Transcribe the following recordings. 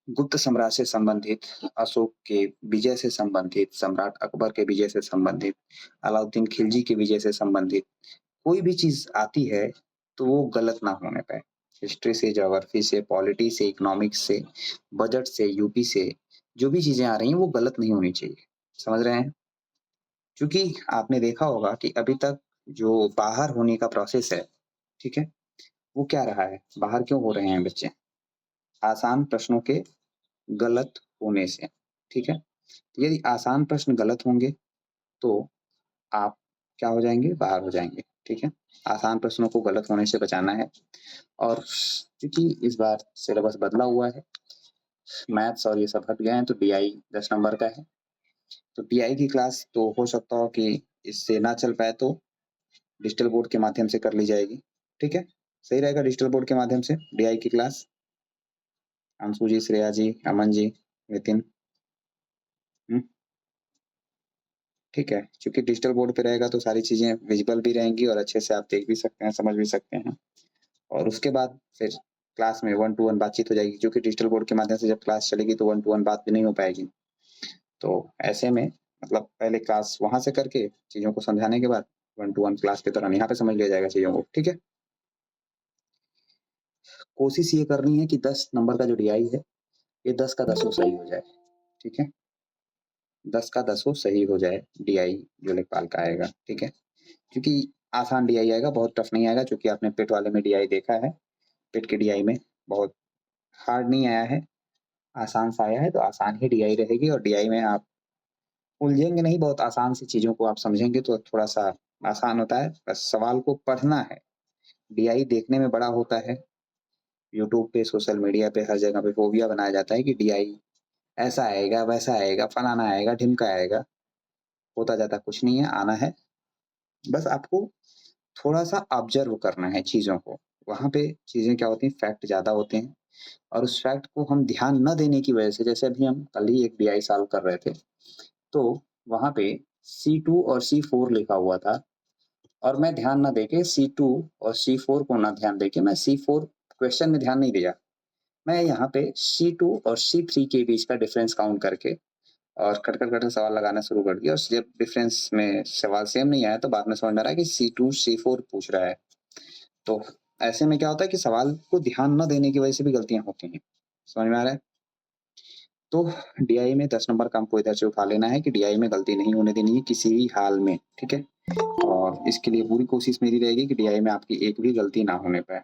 गुप्त सम्राट से संबंधित, अशोक के विजय से संबंधित, सम्राट अकबर के विजय से संबंधित, अलाउद्दीन खिलजी के विजय से संबंधित कोई भी चीज़ आती है, तो वो गलत ना होने पाए। हिस्ट्री से, ज्योग्राफी से, पॉलिटी से, इकोनॉमिक्स से, बजट से, यूपी से, जो भी चीज़ें आ रही हैं, वो गलत नहीं होनी चाहिए। समझ रहे हैं? क्योंकि आपने देखा होगा कि अभी तक जो बाहर होने का प्रोसेस है, ठीक है? वो क्या रहा है? बाहर क्यों हो रहे हैं बच्चे? आसान प्रश्नों के गलत होने से, ठीक है? यदि आसान प्रश्न गलत होंगे, तो आप क्या हो जाएँगे? बाहर हो जाएँगे, ठीक है? आसान प्रश्नों को गलत होने से बचाना है और क्योंकि इस बार सिलेबस बदला हुआ है, मैथ्स और ये सब हट गए हैं, तो डीआई 10 नंबर का है। तो डीआई की क्लास तो हो सकता हो कि इससे ना चल पाए तो डिजिटल बोर्ड के माध्यम से कर ली जाएगी, ठीक है? सही रहेगा डिजिटल बोर्ड के माध्यम से डीआई की क्लास? अंशु जी, श्रेया जी, अमन जी, नितिन, हुँ? ठीक है, क्योंकि डिजिटल बोर्ड पे रहेगा तो सारी चीज़ें विज़िबल भी रहेंगी और अच्छे से आप देख भी सकते हैं, समझ भी सकते हैं। और उसके बाद फिर क्लास में वन टू वन बातचीत हो जाएगी क्योंकि डिजिटल बोर्ड के माध्यम से जब क्लास चलेगी तो वन टू वन बात भी नहीं हो पाएगी। तो ऐसे में मतलब पहले क्लास वहाँ से करके चीज़ों को समझाने के बाद वन टू वन क्लास के दौरान यहाँ पे समझ लिया जाएगा चीज़ों को, ठीक है? कोशिश ये करनी है कि 10 नंबर का जो डीआई है, ये 10 का 10 सही हो जाए, ठीक है? 10 का 10 सही हो जाए डीआई जो लेखपाल का आएगा, ठीक है? क्योंकि आसान डीआई आएगा, बहुत टफ नहीं आएगा क्योंकि आपने पिट वाले में डीआई देखा है। पिट के डीआई में बहुत हार्ड नहीं आया है, आसान सा आया है, तो आसान ही डीआई रहेगी और डीआई में आप उलझेंगे नहीं, बहुत आसान सी चीज़ों को आप समझेंगे तो थोड़ा-सा आसान होता है, बस सवाल को पढ़ना है। डीआई देखने में बड़ा होता है, यूट्यूब पे, सोशल मीडिया पे, हर जगह पे फ़ोबिया बनाया जाता है कि डीआई ऐसा आएगा, वैसा आएगा, फलाना आएगा, ढिमका आएगा, होता जाता कुछ नहीं है, आना है। बस आपको थोड़ा-सा ऑब्ज़र्व करना है चीज़ों को। वहाँ पे चीज़ें क्या होती हैं, फैक्ट ज़्यादा होते हैं और उस फैक्ट को हम ध्यान न देने की वजह से जैसे अभी हम कल ही एक डीआई सॉल्व कर रहे थे, तो वहाँ पे C2 और C4 लिखा हुआ था और मैं ध्यान ना देके C2 और C4 को ना ध्यान देके मैं C4 क्वेश्चन में ध्यान नहीं दिया। मैं यहाँ पे C2 और C3 के बीच का डिफरेंस काउंट करके और कट-कट सवाल लगाना शुरू कर दिया और जब डिफरेंस में सवाल सेम नहीं आया तो बाद में समझ में आ रहा है कि C2 C4 पूछ रहा है। तो ऐसे में क्या होता है कि सवाल को ध्यान न देने की वजह से भी गलतियाँ होती हैं। समझ में आ रहा है? तो डीआई में 10 नंबर का हमको इधर से उठा लेना है कि डीआई में गलती नहीं होने देनी है किसी भी हाल में, ठीक है? और इसके लिए पूरी कोशिश मेरी रहेगी कि डीआई में आपकी एक भी गलती ना होने पाए।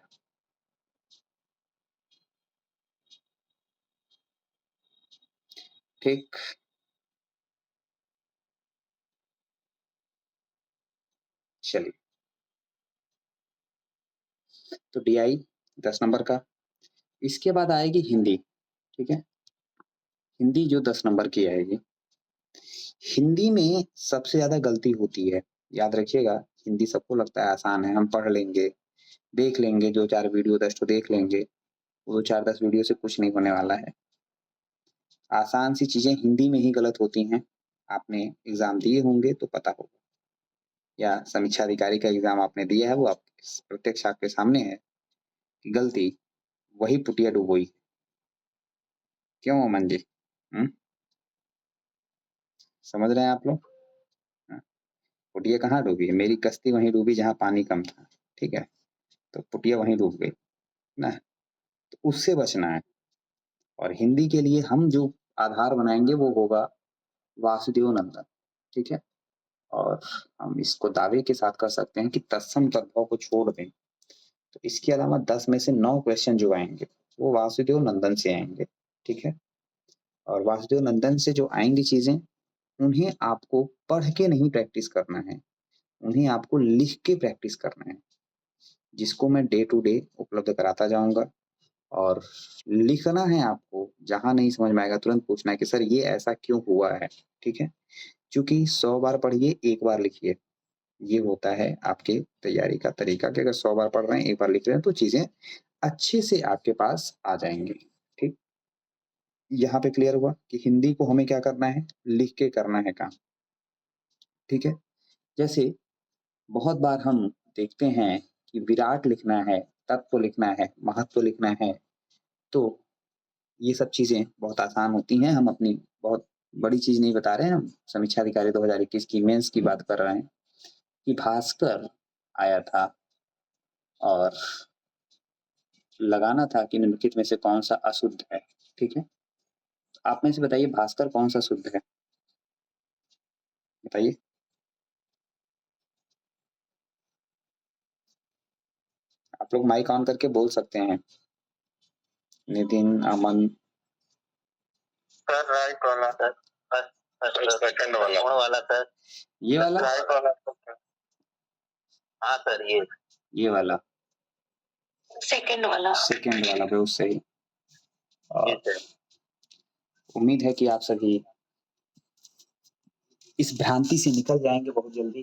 ठीक, चलिए। तो डीआई 10 नंबर का, इसके बाद आएगी हिंदी, ठीक है? हिंदी जो 10 नंबर की आएगी। हिंदी में सबसे ज़्यादा गलती होती है। याद रखिएगा, हिंदी सबको लगता है आसान है, हम पढ़ लेंगे, देख लेंगे 2-4 वीडियो 10 ठो देख लेंगे, वो 4-10 वीडियो से कुछ नहीं होने वाला है। आसान सी चीज़ें हिंदी में ही गलत होती हैं। आपने एग्ज़ाम दिए होंगे तो पता होगा या समीक्षा अधिकारी का एग्ज़ाम आपने दिया है, वो आप प्रत्यक्ष आपके सामने है कि गलती वही पुटिया डुबोई। क्यों अमन जी? हुँ, समझ रहे हैं आप लोग? हाँ, पुटिया कहाँ डूबी है? मेरी कश्ती वहीं डूबी जहाँ पानी कम था, ठीक है? तो पुटिया वहीं डूब गई, ना? तो उससे बचना है और हिंदी के लिए हम जो आधार बनाएँगे वो होगा वासुदेव नंदन, ठीक है? और हम इसको दावे के साथ कर सकते हैं कि तत्सम तद्भव को छोड़ दें, तो इसके अलावा 10 में से 9 क्वेश्चन जो आएँगे, वो वासुदेव नंदन से आएँगे, ठीक है? और वासुदेव नंदन से जो आएँगी चीज़ें, उन्हें आपको पढ़ के नहीं प्रैक्टिस करना है, उन्हें आपको लिख के प्रैक्टिस करना है, जिसको मैं डे टू डे उपलब्ध कराता जाऊँगा और लिखना है आपको, जहाँ नहीं समझ में आएगा तुरंत पूछना है कि सर ये ऐसा क्यों हुआ है, ठीक है? क्योंकि 100 बार पढ़िए, 1 बार लिखिए। ये होता है आपके तैयारी का तरीका कि अगर 100 बार पढ़ रहे हैं, 1 बार लिख रहे हैं, तो चीज़ें अच्छे से आपके पास आ जाएँगी, ठीक? यहाँ पे क्लियर हुआ कि हिंदी को हमें क्या करना है, लिख के करना है काम, ठीक है? जैसे बहुत बार हम देखते हैं कि विराट लिखना है, तत्व लिखना है, महत्व लिखना है, तो ये सब चीजें बहुत आसान होती हैं। हम अपनी बहुत बड़ी चीज नहीं बता रहे हैं, हम समीक्षा अधिकारी 2021 की मेंस की बात कर रहे हैं कि भास्कर आया था और लगाना था कि निम्नलिखित में से कौन सा अशुद्ध है। ठीक है, आप में से बताइए भास्कर कौन सा शुद्ध है, बताइए। आप लोग माइक ऑन करके बोल सकते हैं। नितिन, अमन। सर राइट वाला सर, सेकंड वाला, कौन वाला सर? ये वाला, राइट वाला सर। हाँ सर, ये वाला सेकंड वाला, सेकंड वाला बहुत सही। जी सर। उम्मीद है कि आप सभी इस भ्रांति से निकल जाएंगे बहुत जल्दी।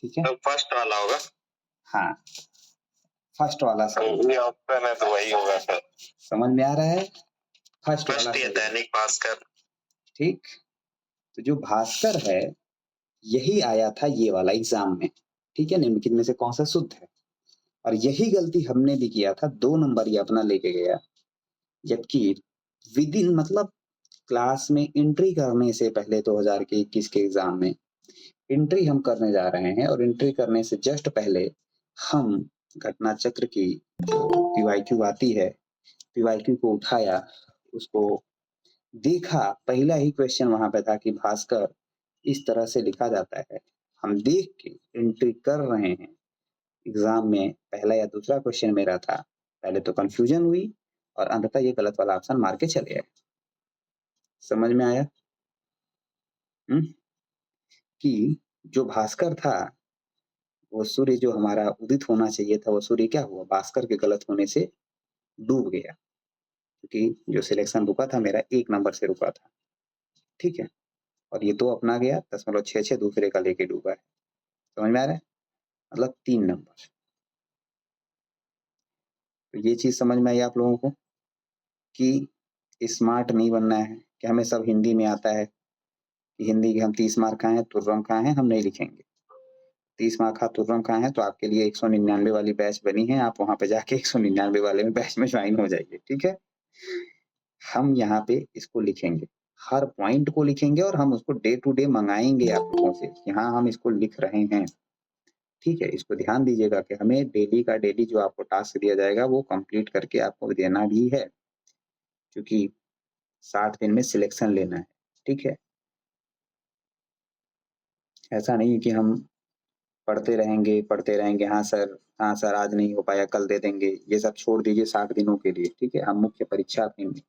ठीक है, तो फर्स्ट वाला होगा। हाँ, फर्स्ट वाला सही। ये ऑप्शन है तो वही होगा सर। समझ में आ रहा है, फर्स्ट वाला ये सही। दैनिक भास्कर। ठीक, तो जो भास्कर है यही आया था ये वाला एग्जाम में। ठीक है, निम्नलिखित में से कौन सा शुद्ध है, और यही गलती हमने भी किया था, 2 नंबर ये अपना लेके गया। जबकि विदिन मतलब क्लास में एंट्री करने से पहले 2021 के एग्जाम में एंट्री हम करने जा रहे हैं, और एंट्री करने से जस्ट पहले हम घटना चक्र की जो पीवाईक्यू आती है, पीवाईक्यू को उठाया, उसको देखा। पहला ही क्वेश्चन वहां पे था कि भास्कर इस तरह से लिखा जाता है। हम देख के एंट्री कर रहे हैं। एग्जाम में पहला या दूसरा क्वेश्चन मेरा था, पहले तो कंफ्यूजन हुई और अंततः ये गलत वाला ऑप्शन मार के चले आए। समझ में आया? कि जो भास्कर था वो सूर्य जो हमारा उदित होना चाहिए था, वो सूर्य क्या हुआ, भास्कर के गलत होने से डूब गया, क्योंकि जो सिलेक्शन रुका था मेरा 1 नंबर से रुका था। ठीक है, और ये 2 अपना गया, 0.66 दूसरे का लेके डूबा है। समझ में आ रहा है? मतलब 3 नंबर। तो ये चीज समझ में आई आप लोगों को कि स्मार्ट नहीं बनना है कि हमें सब हिंदी में आता है, कि हिंदी के हम 30 मार्क आए हैं, तुर्रम कहाँ है, हम नहीं लिखेंगे। 30 मार्क का तुर्रम कहाँ है, तो आपके लिए 199 वाली बैच बनी है, आप वहां पे जाके 199 वाले में बैच में ज्वाइन हो जाइए। ठीक है, हम यहाँ पे इसको लिखेंगे, हर पॉइंट को लिखेंगे, और हम उसको डे टू डे मंगाएंगे आप लोगों से कि हाँ हम इसको लिख रहे हैं। ठीक है, इसको ध्यान दीजिएगा कि हमें डेली का डेली जो आपको टास्क दिया जाएगा वो कंप्लीट करके आपको देना भी है, क्योंकि 60 दिन में सिलेक्शन लेना है। ठीक है, ऐसा नहीं है कि हम पढ़ते रहेंगे, हाँ सर, हाँ सर आज नहीं हो पाया कल दे देंगे, ये सब छोड़ दीजिए 60 दिनों के लिए। ठीक है, हम मुख्य परीक्षा अपनी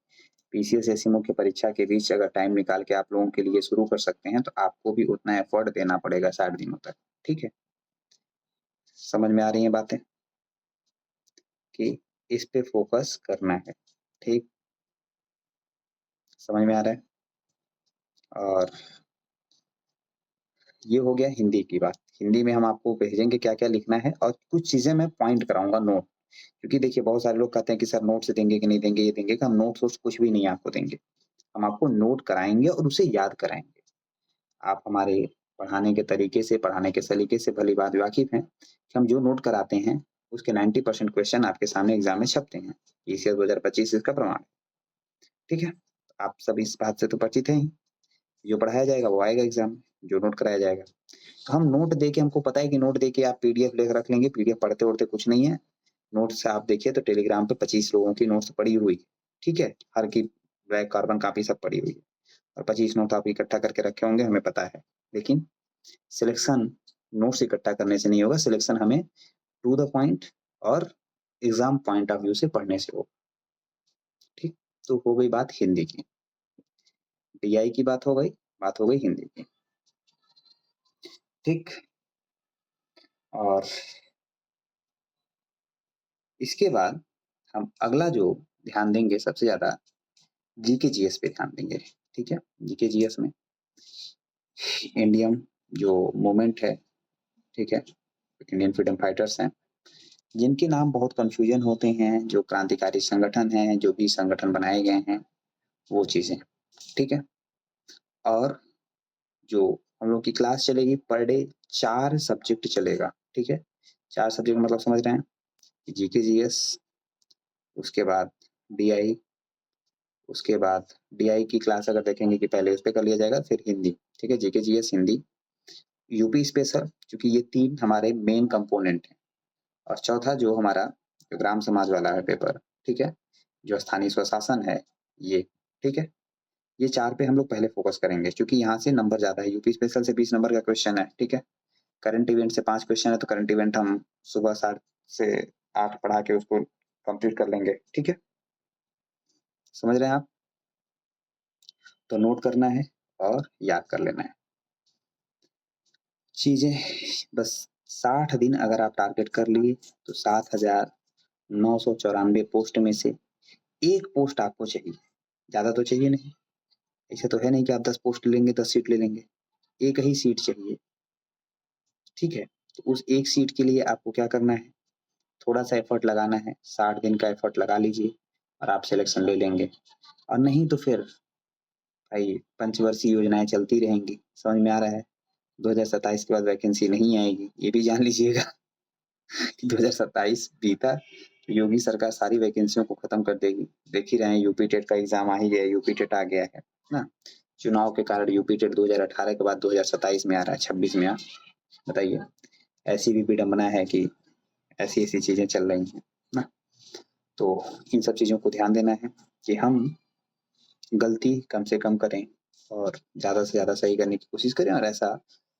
पीसीएस जैसी मुख्य परीक्षा के बीच अगर टाइम निकाल के आप लोगों के लिए शुरू कर सकते हैं, तो आपको भी उतना एफर्ट देना पड़ेगा 60 दिनों तक। ठीक है, समझ में आ रही है बातें कि इस पे फोकस करना है। ठीक, समझ में आ रहा है? और ये हो गया हिंदी की बात। हिंदी में हम आपको भेजेंगे क्या क्या लिखना है, और कुछ चीजें मैं पॉइंट कराऊंगा नोट, क्योंकि देखिए बहुत सारे लोग कहते हैं कि सर नोट्स देंगे कि नहीं देंगे, ये देंगे कि हम नोट्स कुछ भी नहीं आपको देंगे, हम आपको नोट कराएंगे और उसे याद कराएंगे। आप हमारे पढ़ाने के तरीके से, पढ़ाने के सलीके से भली बात वाकिफ हैं कि हम जो नोट कराते हैं उसके 90% क्वेश्चन आपके सामने एग्जाम में छपते हैं। पीसीएस 2025 इसका प्रमाण। ठीक है, आप सब इस बात से तो परिचित हैं ही, जो पढ़ाया जाएगा वो आएगा एग्जाम में, जो नोट कराया जाएगा। तो हम नोट दे के, हमको पता है कि नोट दे के आप पीडीएफ लेकर रख लेंगे, पीडीएफ पढ़ते उड़ते कुछ नहीं है। नोट से आप देखिए तो टेलीग्राम पे 25 लोगों की नोट्स पड़ी हुई। ठीक है, हर की ब्लैक कार्बन कापी सब पड़ी हुई है, और 25 नोट आप इकट्ठा करके रखे होंगे, हमें पता है। लेकिन सिलेक्शन नोट्स इकट्ठा करने से नहीं होगा, सिलेक्शन हमें टू द पॉइंट और एग्जाम पॉइंट ऑफ व्यू से पढ़ने से होगा। ठीक, तो हो गई बात हिंदी की, डीआई की बात हो गई हिंदी की। ठीक, और इसके बाद हम अगला जो ध्यान देंगे सबसे ज्यादा जीके जीएस पे ध्यान देंगे। ठीक है, जीके जीएस में इंडियन जो मूवमेंट है, ठीक है, इंडियन फ्रीडम फाइटर्स हैं, जिनके नाम बहुत कंफ्यूजन होते हैं, जो क्रांतिकारी संगठन हैं, जो भी संगठन बनाए गए हैं, वो चीजें। ठीक है, और जो हम लोग की क्लास चलेगी पर डे 4 सब्जेक्ट चलेगा। ठीक है, 4 सब्जेक्ट मतलब समझ रहे हैं, जीके जीएस, उसके बाद डीआई, उसके बाद डीआई की क्लास अगर देखेंगे कि पहले उस पे कर लिया जाएगा, फिर हिंदी, ठीक है, GK GS Hindi, UP special, क्योंकि ये 3 हमारे मेन कंपोनेंट हैं, और चौथा जो हमारा जो ग्राम समाज वाला है पेपर, ठीक है, जो स्थानीय स्वशासन है ये, ठीक है, ये 4 पे हम लोग पहले फोकस करेंगे, क्योंकि यहाँ से नंबर ज्यादा है, यूपी स्पेशल से 20 नंबर का क्वेश्चन है, ठीक है, करंट इवेंट से 5 क्वेश्चन है, तो करंट इवेंट हम सुबह 7 से 8 पढ़ा के उसको कंप्लीट कर लेंगे, ठीक है, समझ रहे हैं आप? तो नोट करना है और याद कर लेना है चीजें, बस 60 दिन अगर आप टारगेट कर लिए तो 7,994 पोस्ट में से एक पोस्ट आपको चाहिए, ज्यादा तो चाहिए नहीं, ऐसा तो है नहीं कि आप 10 पोस्ट लेंगे, 10 सीट ले लेंगे, एक ही सीट चाहिए, ठीक है, तो उस एक सीट के लिए आपको क्या करना है, थोड़ा सा एफर्ट लगाना है, 60 दिन का एफर्ट लगा लीजिए और आप सिलेक्शन ले लेंगे, और नहीं तो फिर भाई पंचवर्षीय योजनाएं चलती रहेंगी, समझ में आ रहा है, 2027 के बाद वैकेंसी नहीं आएगी, ये भी जान लीजिएगा। 2027 बीता, योगी सरकार सारी वैकेंसियों को खत्म कर देगी, देख ही रहे हैं, यूपी टेट का एग्जाम आ ही गया, यूपी टेट आ गया है ना, चुनाव के कारण यूपी टेट 2018 के बाद 2027 में आ रहा है, 26 में बताइए, ऐसी भी विडंबना है कि ऐसी ऐसी चीजें चल रही हैं ना, तो इन सब चीजों को ध्यान देना है कि हम गलती कम से कम करें और ज्यादा से ज्यादा सही करने की कोशिश करें, और ऐसा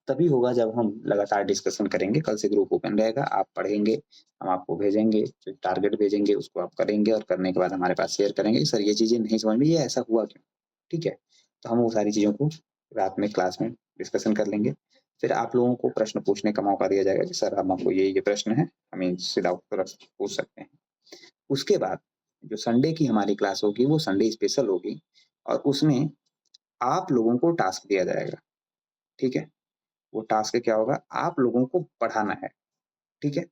तभी होगा जब हम लगातार डिस्कशन करेंगे, कल से ग्रुप ओपन रहेगा, आप पढ़ेंगे, हम आपको भेजेंगे, जो टारगेट भेजेंगे उसको आप करेंगे, और करने के बाद हमारे पास शेयर करेंगे, सर ये चीजें नहीं समझ में, ये ऐसा हुआ क्यों, ठीक है, तो हम वो सारी चीजों को रात में क्लास में डिस्कशन कर लेंगे, फिर आप लोगों को प्रश्न पूछने का मौका दिया जाएगा कि सर हम आपको ये प्रश्न है, हमें सीधा उत्तर पूछ सकते हैं। उसके बाद जो संडे की हमारी क्लास होगी वो संडे स्पेशल होगी, और उसमें आप लोगों को टास्क दिया जाएगा, ठीक है, वो टास्क क्या होगा, आप लोगों को पढ़ाना है, ठीक है,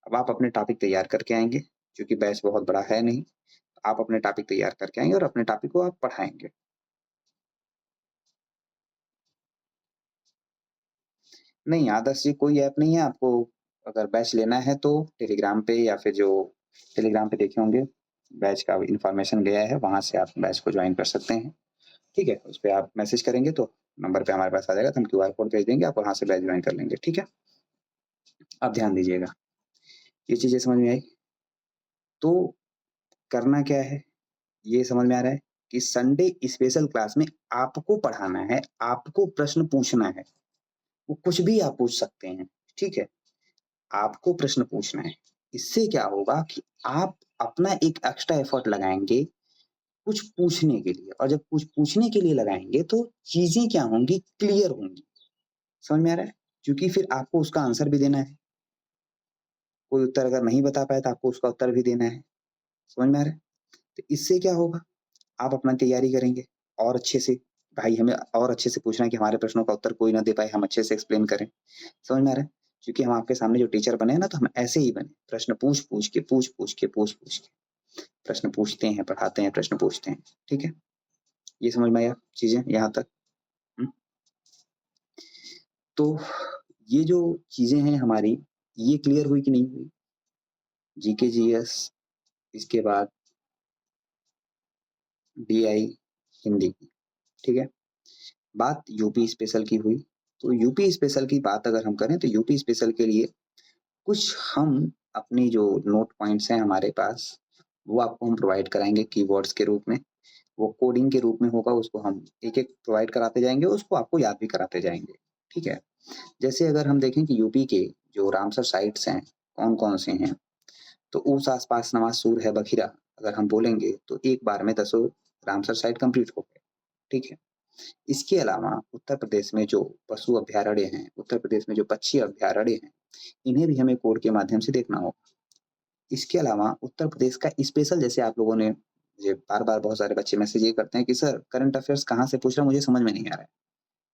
अब आप अपने टॉपिक तैयार करके आएंगे, क्योंकि बैच बहुत बड़ा है नहीं, आप अपने टॉपिक तैयार करके आएंगे और अपने टॉपिक को आप पढ़ाएंगे। नहीं आदर्श जी कोई ऐप नहीं है, आपको अगर बैच लेना है तो टेलीग्राम पे, या फिर जो टेलीग्राम पे देखे होंगे बैच का इंफॉर्मेशन गया है, वहां से आप बैच को ज्वाइन कर सकते हैं, ठीक है, उस पर आप मैसेज करेंगे तो नंबर पे हमारे पास आ जाएगा, तो हम क्यूआर कोड भेज देंगे, आप वहां से बैच ज्वाइन कर लेंगे, ठीक है, आप ध्यान दीजिएगा, ये चीजें समझ में आई? तो करना क्या है, ये समझ में आ रहा है कि संडे स्पेशल क्लास में आपको पढ़ाना है, आपको प्रश्न पूछना है, वो कुछ भी आप पूछ सकते हैं, ठीक है, आपको प्रश्न पूछना है, इससे क्या होगा कि आप अपना एक एक्स्ट्रा एफर्ट लगाएंगे कुछ पूछने के लिए, और जब कुछ पूछने के लिए लगाएंगे तो चीजें क्या होंगी, क्लियर होंगी, समझ में आ रहा है, क्योंकि फिर आपको उसका आंसर भी देना है, कोई उत्तर अगर नहीं बता पाए तो आपको उसका उत्तर भी देना है, समझ में आ रहा है, तो इससे क्या होगा, आप अपना तैयारी करेंगे और अच्छे से, भाई हमें और अच्छे से पूछना है कि हमारे प्रश्नों का उत्तर कोई ना दे पाए, हम अच्छे से एक्सप्लेन करें, समझ में आ रहा है, क्योंकि हम आपके सामने जो टीचर बने हैं ना, तो हम ऐसे ही बने, प्रश्न पूछ पूछ के प्रश्न पूछते हैं, पढ़ाते हैं, प्रश्न पूछते हैं, ठीक है, ये समझ में आया चीजें यहाँ तक? तो ये जो चीजें हैं हमारी, ये क्लियर हुई कि नहीं हुई, जीके जीएस, इसके बाद डीआई हिंदी की, ठीक है, बात यूपी स्पेशल की हुई, तो यूपी स्पेशल की बात अगर हम करें तो यूपी स्पेशल के लिए कुछ हम अपनी जो नोट पॉइंट्स हैं हमारे पास, वो आपको हम प्रोवाइड कराएंगे कीवर्ड्स के रूप में, वो कोडिंग के रूप में होगा, उसको हम एक एक प्रोवाइड कराते जाएंगे, उसको आपको याद भी कराते जाएंगे, ठीक है, जैसे अगर हम देखें कि यूपी के जो रामसर साइट्स हैं कौन कौन से हैं, तो उस आसपास नवाजसूर है, बखीरा, अगर हम बोलेंगे तो एक बार में 10 रामसर साइट कंप्लीट हो गए, ठीक है, इसके अलावा उत्तर प्रदेश में जो पशु अभ्यारण्य हैं, उत्तर प्रदेश में जो पक्षी अभ्यारण्य हैं, इन्हें भी हमें कोड के माध्यम से देखना होगा, इसके अलावा उत्तर प्रदेश का स्पेशल, जैसे आप लोगों ने मुझे बार बार बहुत सारे बच्चे मैसेज ये करते हैं कि सर करंट अफेयर्स कहाँ से पूछ रहा है, मुझे समझ में नहीं आ रहा है,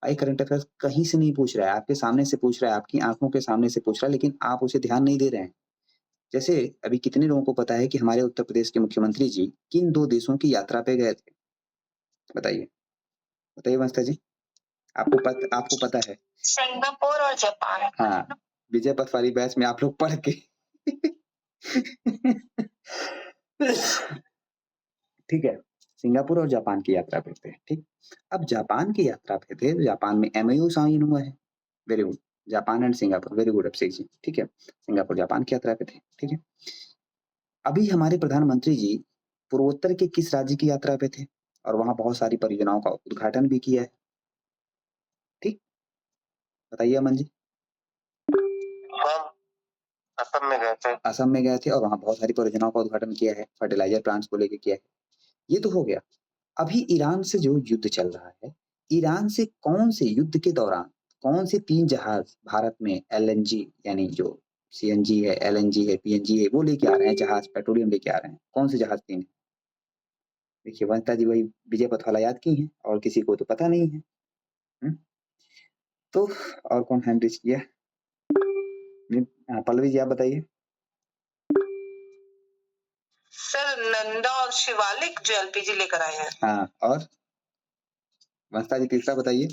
भाई करंट अफेयर्स कहीं से नहीं पूछ रहा है, आपके सामने से पूछ रहा है, आपकी आंखों के सामने से पूछ रहा है, लेकिन आप उसे ध्यान नहीं दे रहे हैं, जैसे अभी कितने लोगों को पता है कि हमारे उत्तर प्रदेश के मुख्यमंत्री जी किन 2 देशों की यात्रा पे गए थे, बताइए, बताइए मस्ता जी, आपको पता है? सिंगापुर और जापान। हाँ, विजय पथ वाली बैच में आप लोग पढ़ के ठीक है, सिंगापुर और जापान की यात्रा पे थे, ठीक। अब जापान की यात्रा पे थे, तो जापान में एमओयू साइन हुआ है। Very good. Japan and Singapore, very good Abhishek ji, ठीक है। सिंगापुर जापान की यात्रा पे थे, ठीक है। अभी हमारे प्रधानमंत्री जी पूर्वोत्तर के किस राज्य की यात्रा पे थे और वहां बहुत सारी परियोजनाओं का उद्घाटन भी किया है, ठीक। बताइए अमन जी। हम असम में गए थे। असम में गए थे और वहां बहुत सारी परियोजनाओं का उद्घाटन किया है, फर्टिलाइजर प्लांट्स को लेकर किया है। ये तो हो गया। अभी ईरान से जो युद्ध चल रहा है, ईरान से कौन से युद्ध के दौरान कौन से 3 जहाज भारत में एलएनजी यानी जो सीएनजी है, एलएनजी है, पीएनजी है, वो लेके आ रहे हैं जहाज, पेट्रोलियम लेके आ रहे हैं। कौन से जहाज 3 हैं? देखिए वंशिता जी वही विजय पथवाला याद की हैं और किसी को तो पता नहीं है। तो और कौन हैंड रेज किया? पल्लवी जी आप बताइए। सर नंदा और शिवालिक जो एलपीजी लेकर आए हैं। हाँ, और वंशिता जी तीसरा बताइए।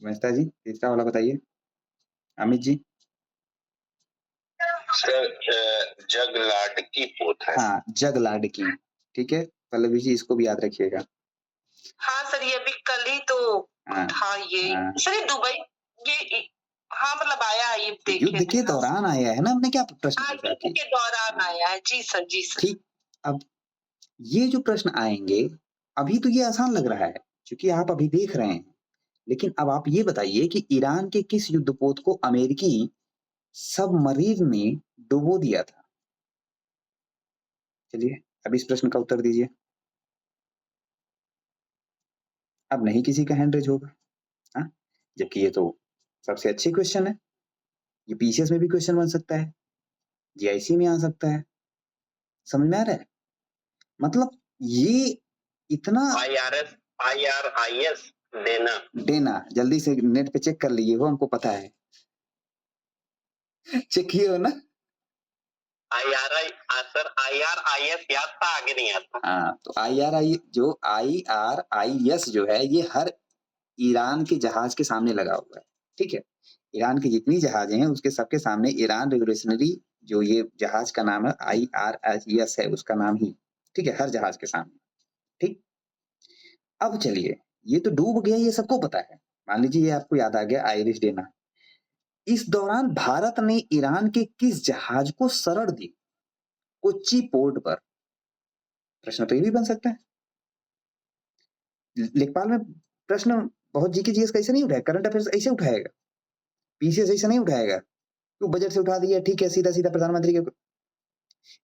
वंशिता जी तीसरा वाला बताइए। अमित जी। सर जगलाडकी पोत है। हाँ, जगलाडकी, ठीक है। पल्लवी जी इसको भी याद रखिएगा। हाँ सर, ये अभी कल ही तो हाँ, था ये। हाँ। सर ये दुबई, ये हाँ मतलब आया है, ये देखे युद्ध के दौरान आया है ना, हमने क्या प्रश्न हाँ, पूछा युद्ध के दौरान आया है। जी सर, जी सर। ठीक। अब ये जो प्रश्न आएंगे, अभी तो ये आसान लग रहा है क्योंकि आप अभी देख रहे हैं, लेकिन अब आप ये बताइए कि ईरान के किस युद्धपोत को अमेरिकी सबमरीन ने डुबो दिया था? चलिए अब इस प्रश्न का उत्तर दीजिए। अब नहीं किसी का हैंड रेज होगा, हाँ, जबकि ये तो सबसे अच्छी क्वेश्चन है। ये पीसीएस में भी क्वेश्चन बन सकता है, जीआईसी में आ सकता है। समझ में आ रहा है? मतलब ये इतना IRS डेना जल्दी से नेट पे चेक कर लीजिए, वो हमको पता है। चेक किए हो ना? सर IRIS याद था, आगे नहीं आता। हाँ, तो IRIS जो है ये हर ईरान के जहाज के सामने लगा हुआ है, ठीक है। ईरान की जितनी जहाजें हैं उसके सबके सामने ईरान रेवोल्यूशनरी जो ये जहाज का नाम है IRIS है उसका नाम ही, ठीक है, हर जहाज के सामने, ठीक। अब चलिए, ये तो डूब गया, ये सबको पता है। मान लीजिए ये आपको याद आ गया आइरिश डेना। इस दौरान भारत ने ईरान के किस जहाज को शरण दी कोच्चि पोर्ट पर? प्रश्न तो ये भी बन सकता है। लेखपाल में प्रश्न बहुत जीके जीएस कैसे नहीं उठाएगा, करंट अफेयर्स ऐसे उठाएगा, पीसीएस ऐसे नहीं उठाएगा। तो बजट से उठा दिया, ठीक है, सीधा सीधा प्रधानमंत्री के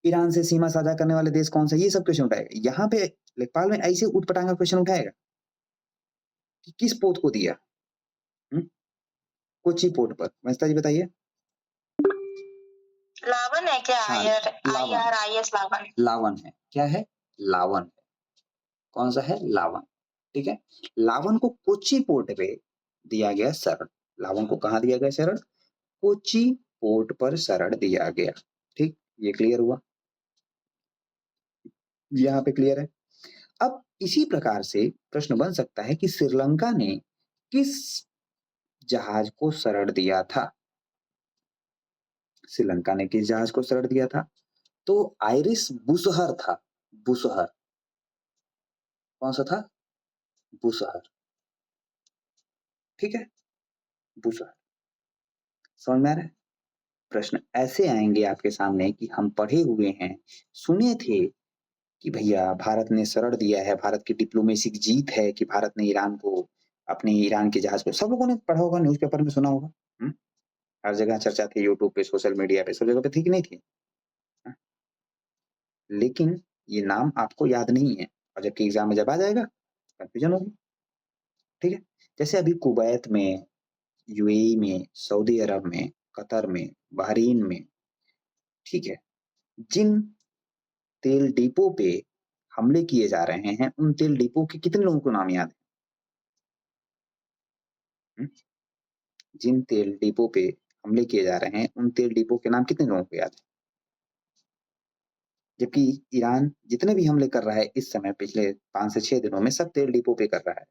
ईरान से सीमा साझा करने वाले देश कौन सा, ये सब क्वेश्चन उठाएगा। यहाँ पे लेखपाल में ऐसे उठपटांगा क्वेश्चन उठाएगा कि किस पोत को दिया कोच्चि पोर्ट पर। वंशिता जी बताइए। लावन है क्या? हाँ, लावन। IRIS लावन। लावन है, क्या है? लावन है। कौन सा है? लावन, ठीक है। लावन को कोच्चि पोर्ट पे दिया गया शरण। लावन को कहाँ दिया गया शरण? कोच्चि पोर्ट पर शरण दिया गया, ठीक। ये क्लियर हुआ, यहाँ पे क्लियर है। अब इसी प्रकार से प्रश्न बन सकता है कि श्रीलंका ने किस जहाज को शरण दिया था? श्रीलंका ने किस जहाज को शरण दिया था? तो आइरिस बुशहर था, बुशहर। कौन सा था? बुशहर, ठीक है, बुशहर। समझ में आ रहा है? प्रश्न ऐसे आएंगे आपके सामने कि हम पढ़े हुए हैं, सुने थे कि भैया भारत ने शरण दिया है, भारत की डिप्लोमेसी की जीत है कि भारत ने ईरान को, अपने ईरान के जहाज को, सब लोगों ने पढ़ा होगा, न्यूज़पेपर में सुना होगा। हर जगह चर्चा थी, यूट्यूब पे, सोशल मीडिया पे, सब जगह पे थी कि नहीं थी? लेकिन ये नाम आपको याद नहीं है और जबकि एग्जाम में जब आ जाएगा कंफ्यूजन होगी, ठीक है। जैसे अभी कुवैत में, यूएई में, सऊदी अरब में, कतर में, बहरीन में, ठीक है, जिन तेल डिपो पे हमले किए जा रहे हैं उन तेल डिपो के कितने लोगों को नाम याद है? जिन तेल डिपो पे हमले किए जा रहे हैं उन तेल डिपो के नाम कितने लोगों को याद है? जबकि ईरान जितने भी हमले कर रहा है इस समय, पिछले 5 से 6 दिनों में, सब तेल डिपो पे कर रहा है।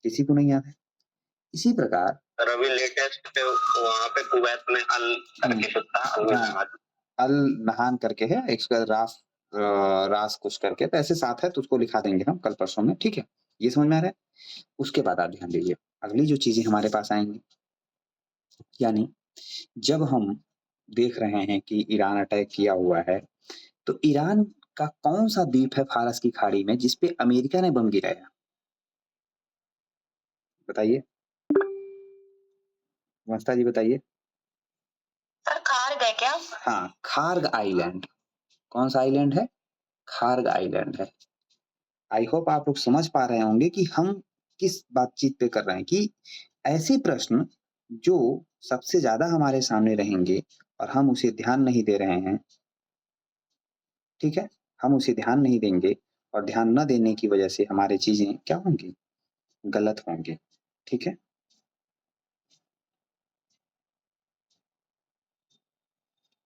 किसी को नहीं याद है। इसी प्रकार रवि लेटेस्ट पे वहाँ पे कुवैत में अल करके कुछ था, हाँ, अल नहान करके है, एक उसका रास कुछ करके, तो ऐसे साथ है, तो उसको लिखा देंगे हम कल परसों में, ठीक है। ये समझ में आ रहा है। उसके बाद आप ध्यान दीजिए अगली जो चीजें हमारे पास आएंगी, यानी जब हम देख रहे हैं कि ईरान अटैक किया हुआ है, तो ईरान का कौन सा द्वीप है फारस की खाड़ी में जिसपे अमेरिका ने बम गिराया, बताइए मस्ता जी बताइए। सर खार्ग है क्या? हाँ, खार्ग आइलैंड। कौन सा आइलैंड है? खार्ग आइलैंड है। आई होप आप लोग समझ पा रहे होंगे कि हम किस बातचीत पे कर रहे हैं, कि ऐसे प्रश्न जो सबसे ज्यादा हमारे सामने रहेंगे और हम उसे ध्यान नहीं दे रहे हैं, ठीक है, हम उसे ध्यान नहीं देंगे और ध्यान न देने की वजह से हमारी चीजें क्या होंगी, गलत होंगी, ठीक है।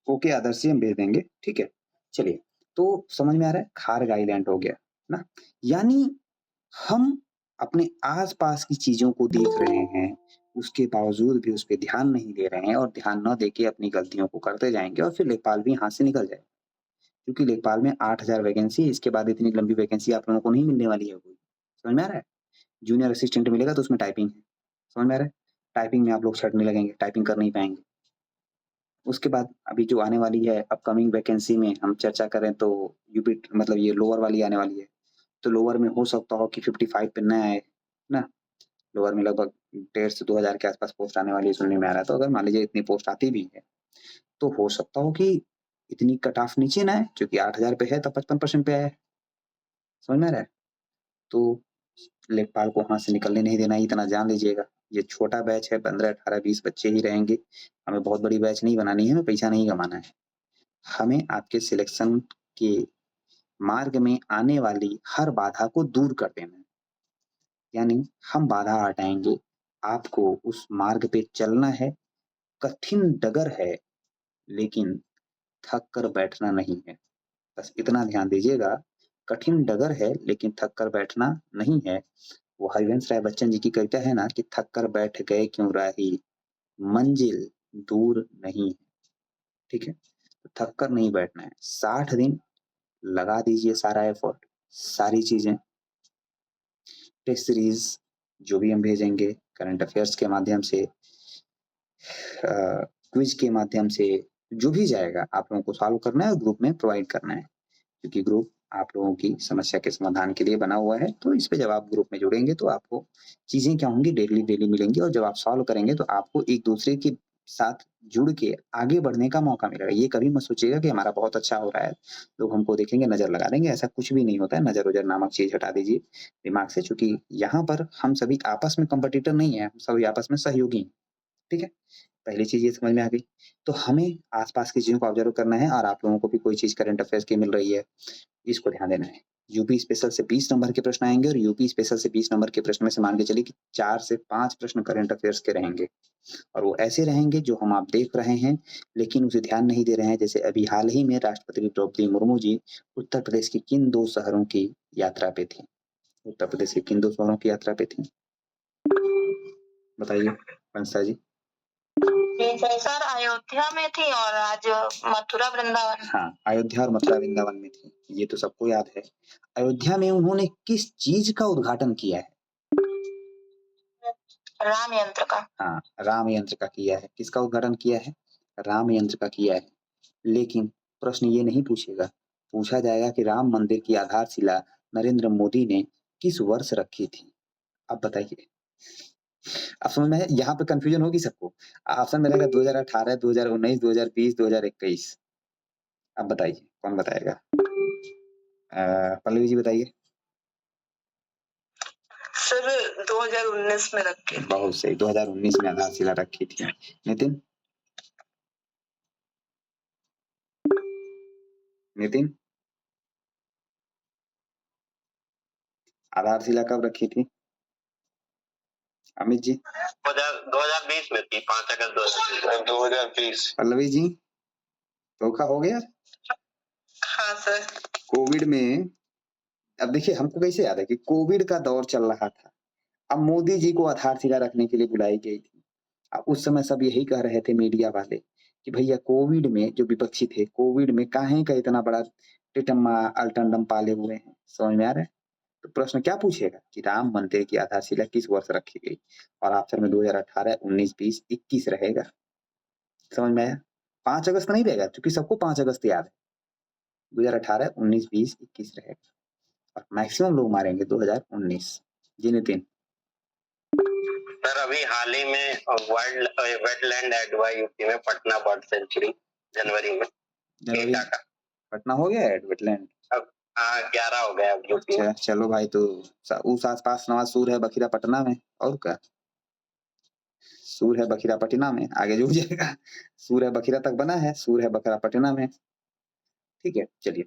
ओके आदर्श जी, हम भेज देंगे, ठीक है। चलिए, तो समझ में आ रहा है, खार्ग आइलैंड हो गया ना, यानी हम अपने आसपास की चीजों को देख रहे हैं, उसके बावजूद भी उस पर ध्यान नहीं दे रहे हैं और ध्यान न देके अपनी गलतियों को करते जाएंगे और फिर लेखपाल भी हाथ से निकल जाए, क्योंकि लेखपाल में 8,000 वैकेंसी है, इसके बाद इतनी लंबी वैकेंसी आप लोगों को नहीं मिलने वाली है कोई, समझ में आ रहा है। जूनियर असिस्टेंट मिलेगा तो उसमें टाइपिंग है, समझ में आ रहा है, टाइपिंग में आप लोग सड़ने लगेंगे, टाइपिंग कर नहीं पाएंगे। उसके बाद अभी जो आने वाली है अपकमिंग वैकेंसी में हम चर्चा करें तो यूपी मतलब ये लोअर वाली आने वाली है, तो लोअर में हो सकता हो कि 55 पे न आए ना, लोअर में लगभग 1,500 से 2,000 के आसपास पोस्ट आने वाली है सुनने में आ रहा है। तो अगर मान लीजिए इतनी पोस्ट आती भी है तो हो सकता हो कि इतनी कट ऑफ नीचे ना आए, क्योंकि 8,000 पे है तो 55% पे आया है, समझ में आ रहा है। तो लेखपाल को हाथ से निकलने नहीं देना, इतना जान लीजिएगा। ये छोटा बैच है, 15, 18, 20 बच्चे ही रहेंगे, हमें बहुत बड़ी बैच नहीं बनानी है, हमें पैसा नहीं कमाना है, हमें आपके सिलेक्शन के मार्ग में आने वाली हर बाधा को दूर कर देना है, यानी हम बाधा हटाएंगे, आपको उस मार्ग पे चलना है। कठिन डगर है लेकिन थक कर बैठना नहीं है, बस इतना ध्यान दीजिएगा। कठिन डगर है लेकिन थक कर बैठना नहीं है। वो हरिवंश राय बच्चन जी की कविता है ना कि थक कर बैठ गए क्यों राही, मंजिल दूर नहीं है, ठीक है। तो थक कर नहीं बैठना है, 60 दिन लगा दीजिए सारा एफर्ट, सारी चीजें, टेस्ट सीरीज जो भी हम भेजेंगे, करंट अफेयर्स के माध्यम से, क्विज के माध्यम से, जो भी जाएगा आप लोगों को सॉल्व करना है और ग्रुप में प्रोवाइड करना है, क्योंकि ग्रुप आप लोगों की समस्या के समाधान के लिए बना हुआ है। तो इस पे जब आप ग्रुप में जुड़ेंगे तो आपको चीजें क्या होंगी, डेली मिलेंगी, और जब आप सॉल्व करेंगे तो आपको एक दूसरे के साथ जुड़ के आगे बढ़ने का मौका मिलेगा। ये कभी मत सोचिएगा कि हमारा बहुत अच्छा हो रहा है, लोग हमको देखेंगे नजर लगा देंगे, ऐसा कुछ भी नहीं होता है। नजर उजर नामक चीज हटा दीजिए दिमाग से, चूंकि यहाँ पर हम सभी आपस में कंपटीटर नहीं है, हम सभी आपस में सहयोगी हैं, ठीक है। पहली चीज ये समझ में आ गई। तो हमें आसपास की चीजों को ऑब्जर्व करना है, और आप लोगों को भी कोई चीज करंट अफेयर्स की मिल रही है, इसको ध्यान देना है। यूपी स्पेशल से 20 नंबर के प्रश्न आएंगे, और यूपी स्पेशल से 20 नंबर के प्रश्न में से मान के चलिए कि 4 से 5 प्रश्न करंट अफेयर्स के रहेंगे, और वो ऐसे रहेंगे जो हम आप देख रहे हैं लेकिन उसे ध्यान नहीं दे रहे हैं। जैसे अभी हाल ही में राष्ट्रपति द्रौपदी मुर्मू जी उत्तर प्रदेश के किन 2 शहरों की यात्रा पे थी, उत्तर प्रदेश के किन 2 शहरों की यात्रा पे थी, बताइए पंसा जी। सर अयोध्या में थी और आज मथुरा वृंदावन। हाँ, अयोध्या और मथुरा वृंदावन में थी, ये तो सबको याद है। अयोध्या में उन्होंने किस चीज का उद्घाटन किया है? राम यंत्र का। हाँ, राम यंत्र का किया है। किसका उद्घाटन किया है? राम यंत्र का किया है। लेकिन प्रश्न ये नहीं पूछेगा, पूछा जाएगा कि राम मंदिर की आधारशिला नरेंद्र मोदी ने किस वर्ष रखी थी। अब बताइए, अब समझ में है, यहाँ पे कंफ्यूजन होगी सबको। ऑप्शन मिलेगा 2018, 2019, 2020, 2021। अब बताइए कौन बताएगा? पल्लवी जी बताइए। सर 2019 में रखी थी। बहुत सही, 2019 में आधारशिला रखी थी। नितिन, नितिन आधारशिला कब रखी थी? अमित जी। 2020 में थी, 5 अगस्त 2020। पल्लवी जी, धोखा हो गया। हाँ सर। कोविड में, अब देखिए हमको कैसे याद है कि कोविड का दौर चल रहा था, अब मोदी जी को आधारशिला रखने के लिए बुलाई गई थी। अब उस समय सब यही कह रहे थे मीडिया वाले कि भैया कोविड में जो विपक्षी थे, कोविड में काहे का इतना बड़ा टिटम्मा अल्टंडम पाले हुए हैं, समझ में आ रहा है? तो प्रश्न क्या पूछेगा कि राम मंदिर की आधारशिला किस वर्ष रखी गई, और ऑप्शन में 2018, 19, 20, 21 रहेगा। समझ में आया? 5 अगस्त नहीं रहेगा, क्योंकि सबको 5 अगस्त याद है। 2018, 19, 20, 21 रहेगा, और मैक्सिमम लोग मारेंगे 2019। जी नितिन। सर अभी हाल ही में वाइल्ड वेटलैंड ऐड हुआ यूपी में, पटना बर्ड सेंचुरी जनवरी में। जनवरी एटा का पटना हो गया है वेटलैंड। अब 11 हो गया अब यूपी में। अच्छा चलो भाई, तो उस आसपास नवाज सूर है बखीरा पटना में, और क्या सूर है बखीरा पटना में, आगे जुड़ जाएगा। सूर है बखीरा तक बना है, सूर है बखीरा पटना में। ठीक है चलिए।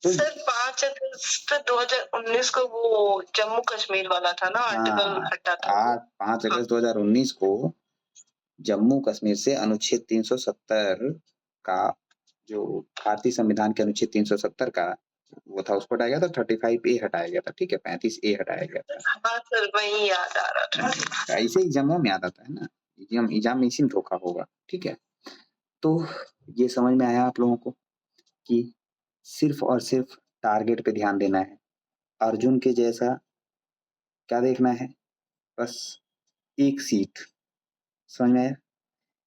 तो सर 5 अगस्त 2019 को वो जम्मू कश्मीर वाला था ना, आर्टिकल हटा था। 5 अगस्त 2019 को जम्मू कश्मीर से अनुच्छेद 370 का, जो भारतीय संविधान के अनुच्छेद 370 का वो था, उसको हटाया गया था। 35A हटाया गया था, ठीक है, 35A हटाया गया था। हाँ सर, वही याद आ रहा था। ऐसे एग्जामों में याद आता है ना, एग्जाम में इसी में धोखा होगा। ठीक है, तो ये समझ में आया आप लोगों को कि सिर्फ और सिर्फ टारगेट पे ध्यान देना है। अर्जुन के जैसा क्या देखना है, बस एक सीट। समझ में आया?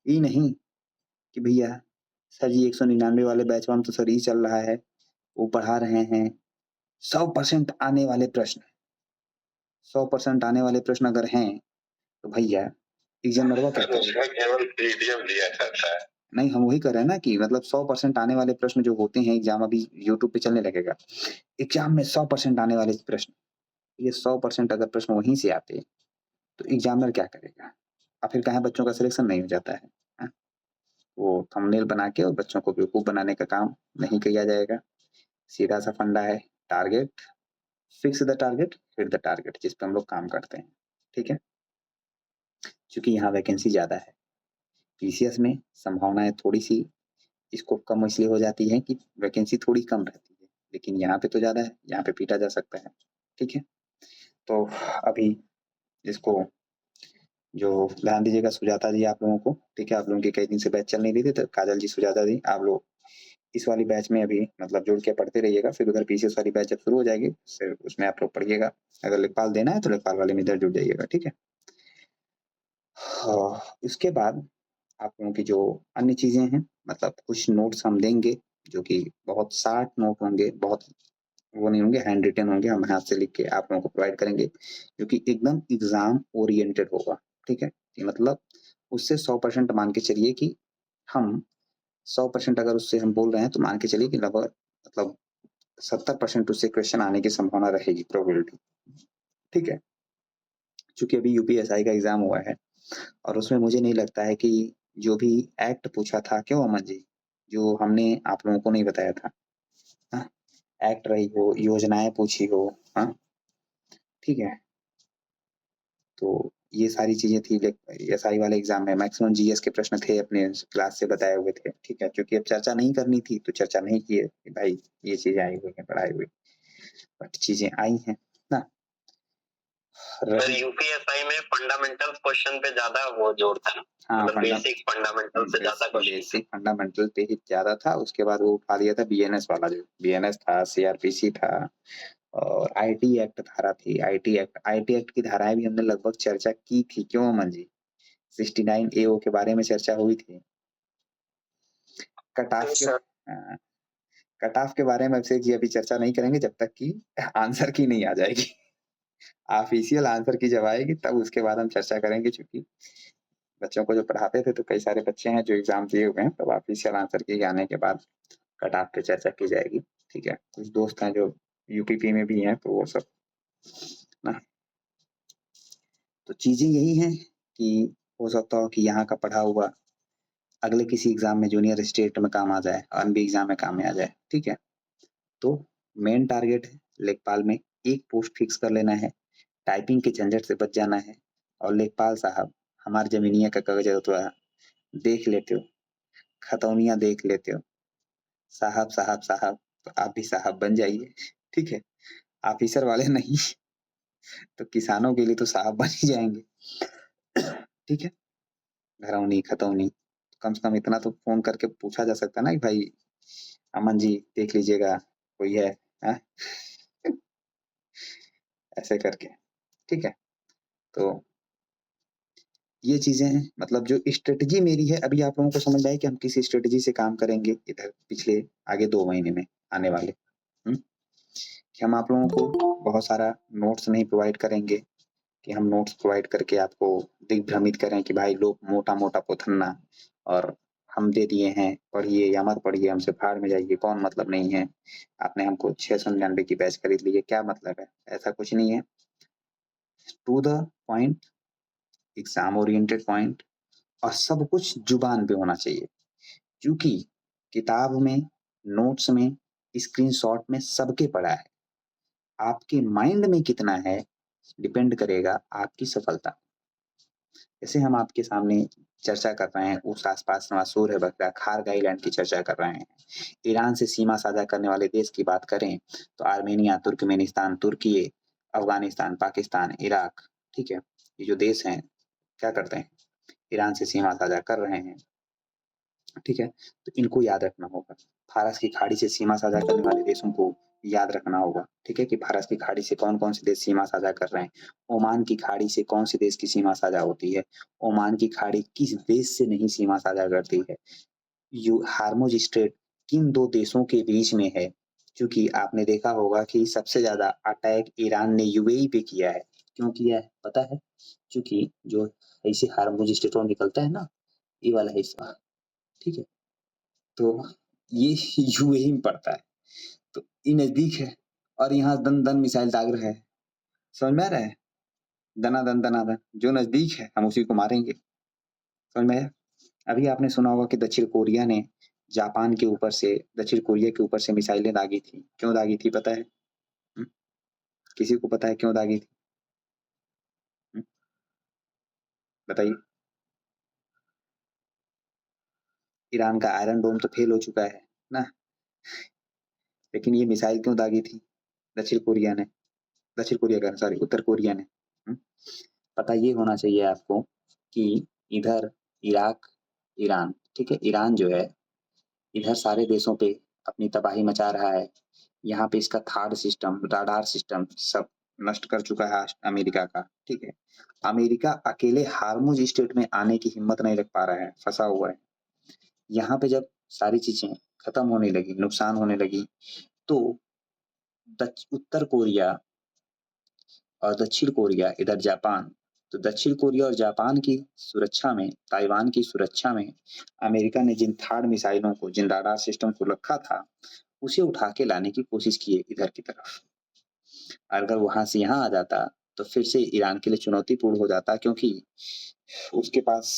ये नहीं कि भैया सर जी 199 वाले बैच में तो सर ही चल रहा है, वो पढ़ा रहे हैं 100% आने वाले प्रश्न, 100% आने वाले प्रश्न अगर हैं तो भैया एग्जामिनर क्या करेगा? उसमें केवल पीडीएफ दिया जाता है। नहीं, हम वही कर रहे हैं ना कि मतलब 100% आने वाले प्रश्न जो होते हैं, एग्जाम अभी यूट्यूब पे चलने लगेगा, एग्जाम में 100% आने वाले प्रश्न, ये 100% अगर प्रश्न वहीं से आते तो एग्जामिनर क्या करेगा? और फिर कहाँ बच्चों का सिलेक्शन नहीं हो जाता है, हाँ? वो थंबनेल बना के और बच्चों को बेवकूफ बनाने का काम नहीं किया जाएगा। सीधा सा फंडा है, target, fix the target, hit the target, जिस पे हम लोग काम करते हैं। ठीक है, क्योंकि यहाँ वैकेंसी ज्यादा है, पीसीएस में संभावनाएं थोड़ी सी स्कोप कम इसलिए हो जाती है कि वैकेंसी थोड़ी कम रहती है, लेकिन यहाँ पे तो ज्यादा है, यहाँ पे पीटा जा सकता है। ठीक है, तो अभी इसको जो ध्यान दीजिएगा, सुजाता जी आप लोगों को, ठीक है, आप लोगों की कई दिन से बैच चल नहीं रही थी, तो काजल जी, सुजाता जी, आप लोग इस वाली बैच में अभी मतलब जुड़ के पढ़ते रहिएगा। फिर उधर पीसीएस वाली बैच जब शुरू हो जाएगी फिर उसमें आप लोग पढ़िएगा। अगर लेखपाल देना है तो लेखपाल वाले में इधर जुड़ जाइएगा। ठीक है, इसके बाद आप लोगों की जो अन्य चीजें हैं, मतलब कुछ नोट्स हम देंगे जो कि बहुत शार्ट नोट होंगे, बहुत वो नहीं होंगे, हैंड रिटन होंगे, हम हाथ से लिख के आप लोगों को प्रोवाइड करेंगे, जो कि एकदम एग्जाम ओरिएंटेड होगा। ठीक है, मतलब उससे 100% मान के चलिए कि हम 100% अगर उससे हम बोल रहे हैं तो मान के चलिए कि लगभग मतलब 70% उससे क्वेश्चन आने की संभावना रहेगी, प्रोबेबिलिटी। ठीक है, चूंकि अभी यूपीएसआई का एग्जाम हुआ है और उसमें मुझे नहीं लगता है कि जो भी एक्ट पूछा था, क्यों अमन जी, जो हमने आप लोगों को नहीं बताया था, हाँ? एक्ट रही हो, योजनाएं पूछी हो, हाँ, ठीक है, तो ये सारी चीजें थी। एसआई वाले एग्जाम में मैक्सिमम जीएस के प्रश्न थे, अपने क्लास से बताए हुए थे। ठीक है, क्योंकि अब चर्चा नहीं करनी थी तो चर्चा नहीं किए कि भाई ये चीजें आई हुई हैं, पढ़ाई हुई, बट चीजें आई हैं ना। सर यूपीएसआई में फंडामेंटल क्वेश्चन पे ज्यादा वो जोर था, हाँ, बेसिक फंडामेंटल से ज्यादा क्वेश्चन, बेसिक फंडामेंटल पे ही ज्यादा था। उसके बाद वो उठा दिया था बीएनएस वाला, जो बीएनएस था, सीआरपीसी था, और आईटी एक्ट धारा थी। आईटी एक्ट की धाराएं भी हमने लगभग चर्चा की थी, क्यों अमन जी? 69 एओ के बारे में चर्चा हुई थी। कट ऑफ के कट ऑफ के बारे में अभिषेक जी अभी चर्चा नहीं करेंगे जब तक कि आंसर की नहीं आ जाएगी। ऑफिशियल आंसर की जब आएगी तब उसके बाद हम चर्चा करेंगे, क्योंकि बच्चों को जो पढ़ाते थे तो कई सारे बच्चे हैं जो एग्जाम दिए हुए हैं, तब ऑफिशियल आंसर की आने के बाद कट ऑफ पे चर्चा की जाएगी। ठीक है, कुछ दोस्त हैं जो यूपीपी में भी हैं, तो वो सब ना, तो चीजें यही हैं कि हो सकता हो कि यहाँ का पढ़ा हुआ अगले किसी एग्जाम में जूनियर स्टेट में काम आ जाए, अनबी एग्जाम में काम में आ जाए। ठीक है, तो मेन टारगेट है लेखपाल में एक पोस्ट फिक्स कर लेना है, टाइपिंग के झंझट से बच जाना है, और लेखपाल साहब हमारे जमीनिया का कागज होता देख लेते हो, खतौनियां देख लेते हो, साहब साहब साहब, तो आप भी साहब बन जाइए। ठीक है, ऑफिसर वाले नहीं, तो किसानों के लिए तो साहब बन ही जाएँगे। ठीक है? घरौनी, खतौनी, कम से कम इतना तो फ़ोन करके पूछा जा सकता है ना कि भाई अमन जी देख लीजिएगा, कोई है? हैं? ऐसे करके, ठीक है? तो ये चीज़ें हैं, मतलब जो स्ट्रैटेजी मेरी है, अभी आप लोगों को समझ में आया कि हम किस स्ट्रैटेजी से काम करेंगे इधर पिछले आगे 2 महीने में आने वाले। हुँ? कि हम आप लोगों को बहुत सारा नोट्स नहीं प्रोवाइड करेंगे, कि हम नोट्स प्रोवाइड करके आपको दिग्भ्रमित करें कि भाई लो मोटा-मोटा पोथन्ना और हम दे दिए हैं, पढ़िए या मत पढ़िए, हमसे भाड़ में जाइए, कौन मतलब नहीं है। आपने हमको 699 की बैच खरीद ली है, क्या मतलब है? ऐसा कुछ नहीं है। To the point, exam oriented point और सब कुछ ज़ुबान पे होना चाहिए। क्योंकि किताब में, नोट्स में, स्क्रीनशॉट में सबके पड़ा है। आपके माइंड में कितना है, डिपेंड करेगा आपकी सफलता। जैसे हम आपके सामने चर्चा कर रहे हैं, उस आस-पास मशहूर है बकरा खार आइलैंड की चर्चा कर रहे हैं। ईरान से सीमा साझा करने वाले देश की बात करें, तो आर्मेनिया, तुर्कमेनिस्तान, तुर्की, अफ़गानिस्तान, पाकिस्तान, इराक, ठीक है? ये जो देश हैं, क्या करते हैं? ईरान से सीमा साझा कर रहे हैं, ठीक है? तो इनको याद रखना होगा। फारस की खाड़ी से सीमा साझा करने वाले देशों को याद रखना होगा, ठीक है? कि फारस की खाड़ी से कौन-कौन से देश सीमा साझा कर रहे हैं। ओमान की खाड़ी से कौन से देश की सीमा साझा होती है। ओमान की खाड़ी किस देश से नहीं सीमा साझा करती है। हार्मुज स्ट्रेट किन 2 देशों के बीच में है? क्योंकि आपने देखा होगा कि सबसे ज़्यादा अटैक ईरान ने यूएई पे किया है। क्यों किया है, पता है? क्योंकि जो ऐसे हार्मुज स्ट्रेट और निकलता है ना, ये वाला हिस्सा, ठीक है? तो ये यूएई में पड़ता है, तो ये नज़दीक है और यहाँ दन-दन मिसाइल दाग रहा है। समझ में आ रहा है? दनादन, दनादन, जो नज़दीक है हम उसी को मारेंगे। समझ में आया? अभी आपने सुना होगा कि दक्षिण कोरिया ने जापान के ऊपर से दक्षिण कोरिया के ऊपर से मिसाइलें दागी थी। क्यों दागी थी पता है? हुँ? किसी को पता है क्यों दागी थी? हुँ? बताइए। ईरान का आयरन डोम तो फ़ेल हो चुका है ना, लेकिन ये मिसाइल क्यों दागी थी दक्षिण कोरिया ने? दक्षिण कोरिया कह रहा हूँ सॉरी, उत्तर कोरिया ने। हुँ? पता ये होना चाहिए आपको कि इधर इराक, ईरान, ठीक है? ईरान जो है, इधर सारे देशों पे अपनी तबाही मचा रहा है। यहाँ पे इसका थार्ड सिस्टम, राडार सिस्टम सब नष्ट कर चुका है अमेरिका का, ठीक है? अमेरिका अकेले हार्मुज स्ट्रेट में आने की हिम्मत नहीं रख पा रहा है, फँसा हुआ है। यहाँ पे जब सारी चीज़ें खत्म होने लगी, नुकसान होने लगी, तो उत्तर कोरिया और दक्षिण कोरिया, इधर जापान, तो दक्षिण कोरिया और जापान की सुरक्षा में, ताइवान की सुरक्षा में अमेरिका ने जिन थार्ड मिसाइलों को, जिन राडार सिस्टम को रखा था, उसे उठा के लाने की कोशिश की है इधर की तरफ। अगर वहाँ से यहाँ आ जाता, तो फिर से ईरान के लिए चुनौतीपूर्ण हो जाता क्योंकि उसके पास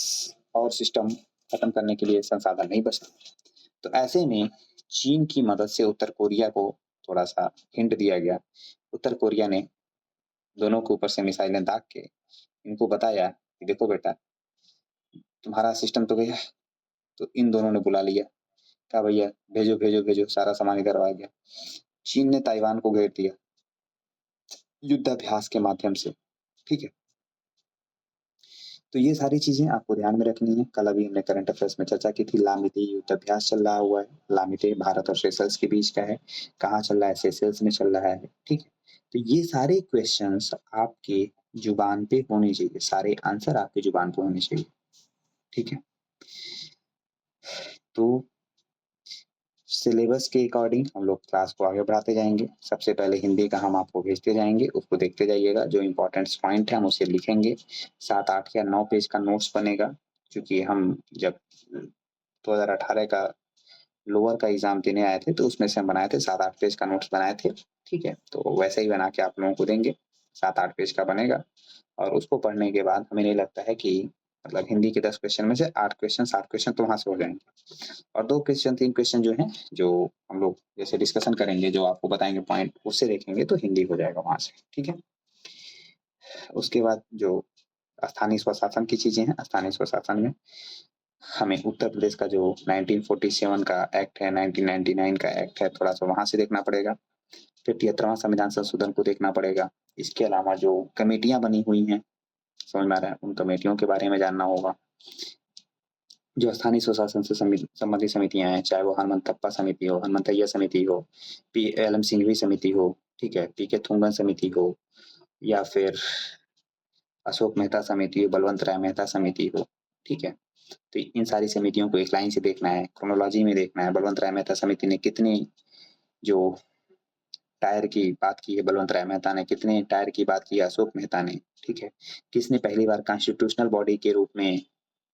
और सिस्टम खत्म करने के लिए संसाधन नहीं बचा। तो ऐसे में चीन की मदद से उत्तर कोरिया को थोड़ा-सा हिंट दिया गया। उत्तर कोरिया ने दोनों के ऊपर से मिसाइलें दाग के इनको बताया कि देखो बेटा, तुम्हारा सिस्टम तो गया, तो इन दोनों ने बुला लिया। कहा भैया भेजो, भेजो, भेजो, सारा सामान इधर आ गया। चीन ने ताइवान को घेर दिया, युद्धाभ्यास के माध्यम से, ठीक है? तो ये सारी चीज़ें आपको ध्यान में रखनी है। कल अभी हमने करंट अफेयर्स में चर्चा की थी, लामिती युद्धाभ्यास चल रहा हुआ है। लामिती भारत और सेशल्स के बीच का है। कहाँ चल रहा है? सेशल्स में चल रहा है, ठीक है? तो ये सारे क्वेश्चंस आपके ज़ुबान पे होने चाहिए, सारे आंसर आपकी ज़ुबान पे होने चाहिए, ठीक है? तो सिलेबस के अकॉर्डिंग हम लोग क्लास को आगे बढ़ाते जाएँगे। सबसे पहले हिंदी का हम आपको भेजते जाएँगे, उसको देखते जाइएगा। जो इम्पोर्टेंट्स पॉइंट है हम उसे लिखेंगे। 7, 8 या 9 पेज का नोट्स बनेगा, क्योंकि हम जब 2018 का लोअर का एग्ज़ाम देने आए थे, तो उसमें से हम बनाए थे 7-8 पेज का नोट्स बनाए थे, ठीक है? तो वैसे ही बना के आप लोगों को देंगे, 7-8 पेज का बनेगा और उसको पढ़ने के बाद हमें नहीं लगता है कि मतलब हिंदी के 10 क्वेश्चन में से 8 क्वेश्चन 7 क्वेश्चन तो वहाँ से हो जाएँगे और 2 क्वेश्चन 3 क्वेश्चन जो हैं, जो हम लोग जैसे डिस्कशन करेंगे, जो आपको बताएँगे पॉइंट, उससे देखेंगे तो हिंदी हो जाएगा वहाँ से, ठीक है? उसके बाद जो स्थानीय स्वशासन की चीज़ें हैं, स्थानीय स्वशासन में हमें उत्तर प्रदेश का जो 1947 का एक्ट है, 1999 का एक्ट है, थोड़ा-सा वहाँ से देखना पड़ेगा, फिर 73वां संविधान संशोधन को देखना पड़ेगा। इसके अलावा जो कमेटियां बनी हुई हैं, समझ में आ रहा है, उन कमेटियों के बारे में जानना होगा। जो स्थानीय स्वशासन से संबंधित समितियां हैं, चाहे वो हनुमंतप्पा समिति हो, हनुमंतैया समिति हो, एलएम सिंघवी समिति हो, ठीक है, पीके थुंगन समिति हो, या फिर अशोक मेहता समिति हो, बलवंत राय मेहता समिति हो, ठीक है। तो इन सारी समितियों को एक लाइन से देखना है, क्रोनोलॉजी में देखना है। बलवंत राय मेहता समिति ने कितने जो टायर की बात की है, बलवंत राय मेहता ने कितने टायर की बात की है, अशोक मेहता ने, ठीक है। किसने पहली बार कॉन्स्टिट्यूशनल बॉडी के रूप में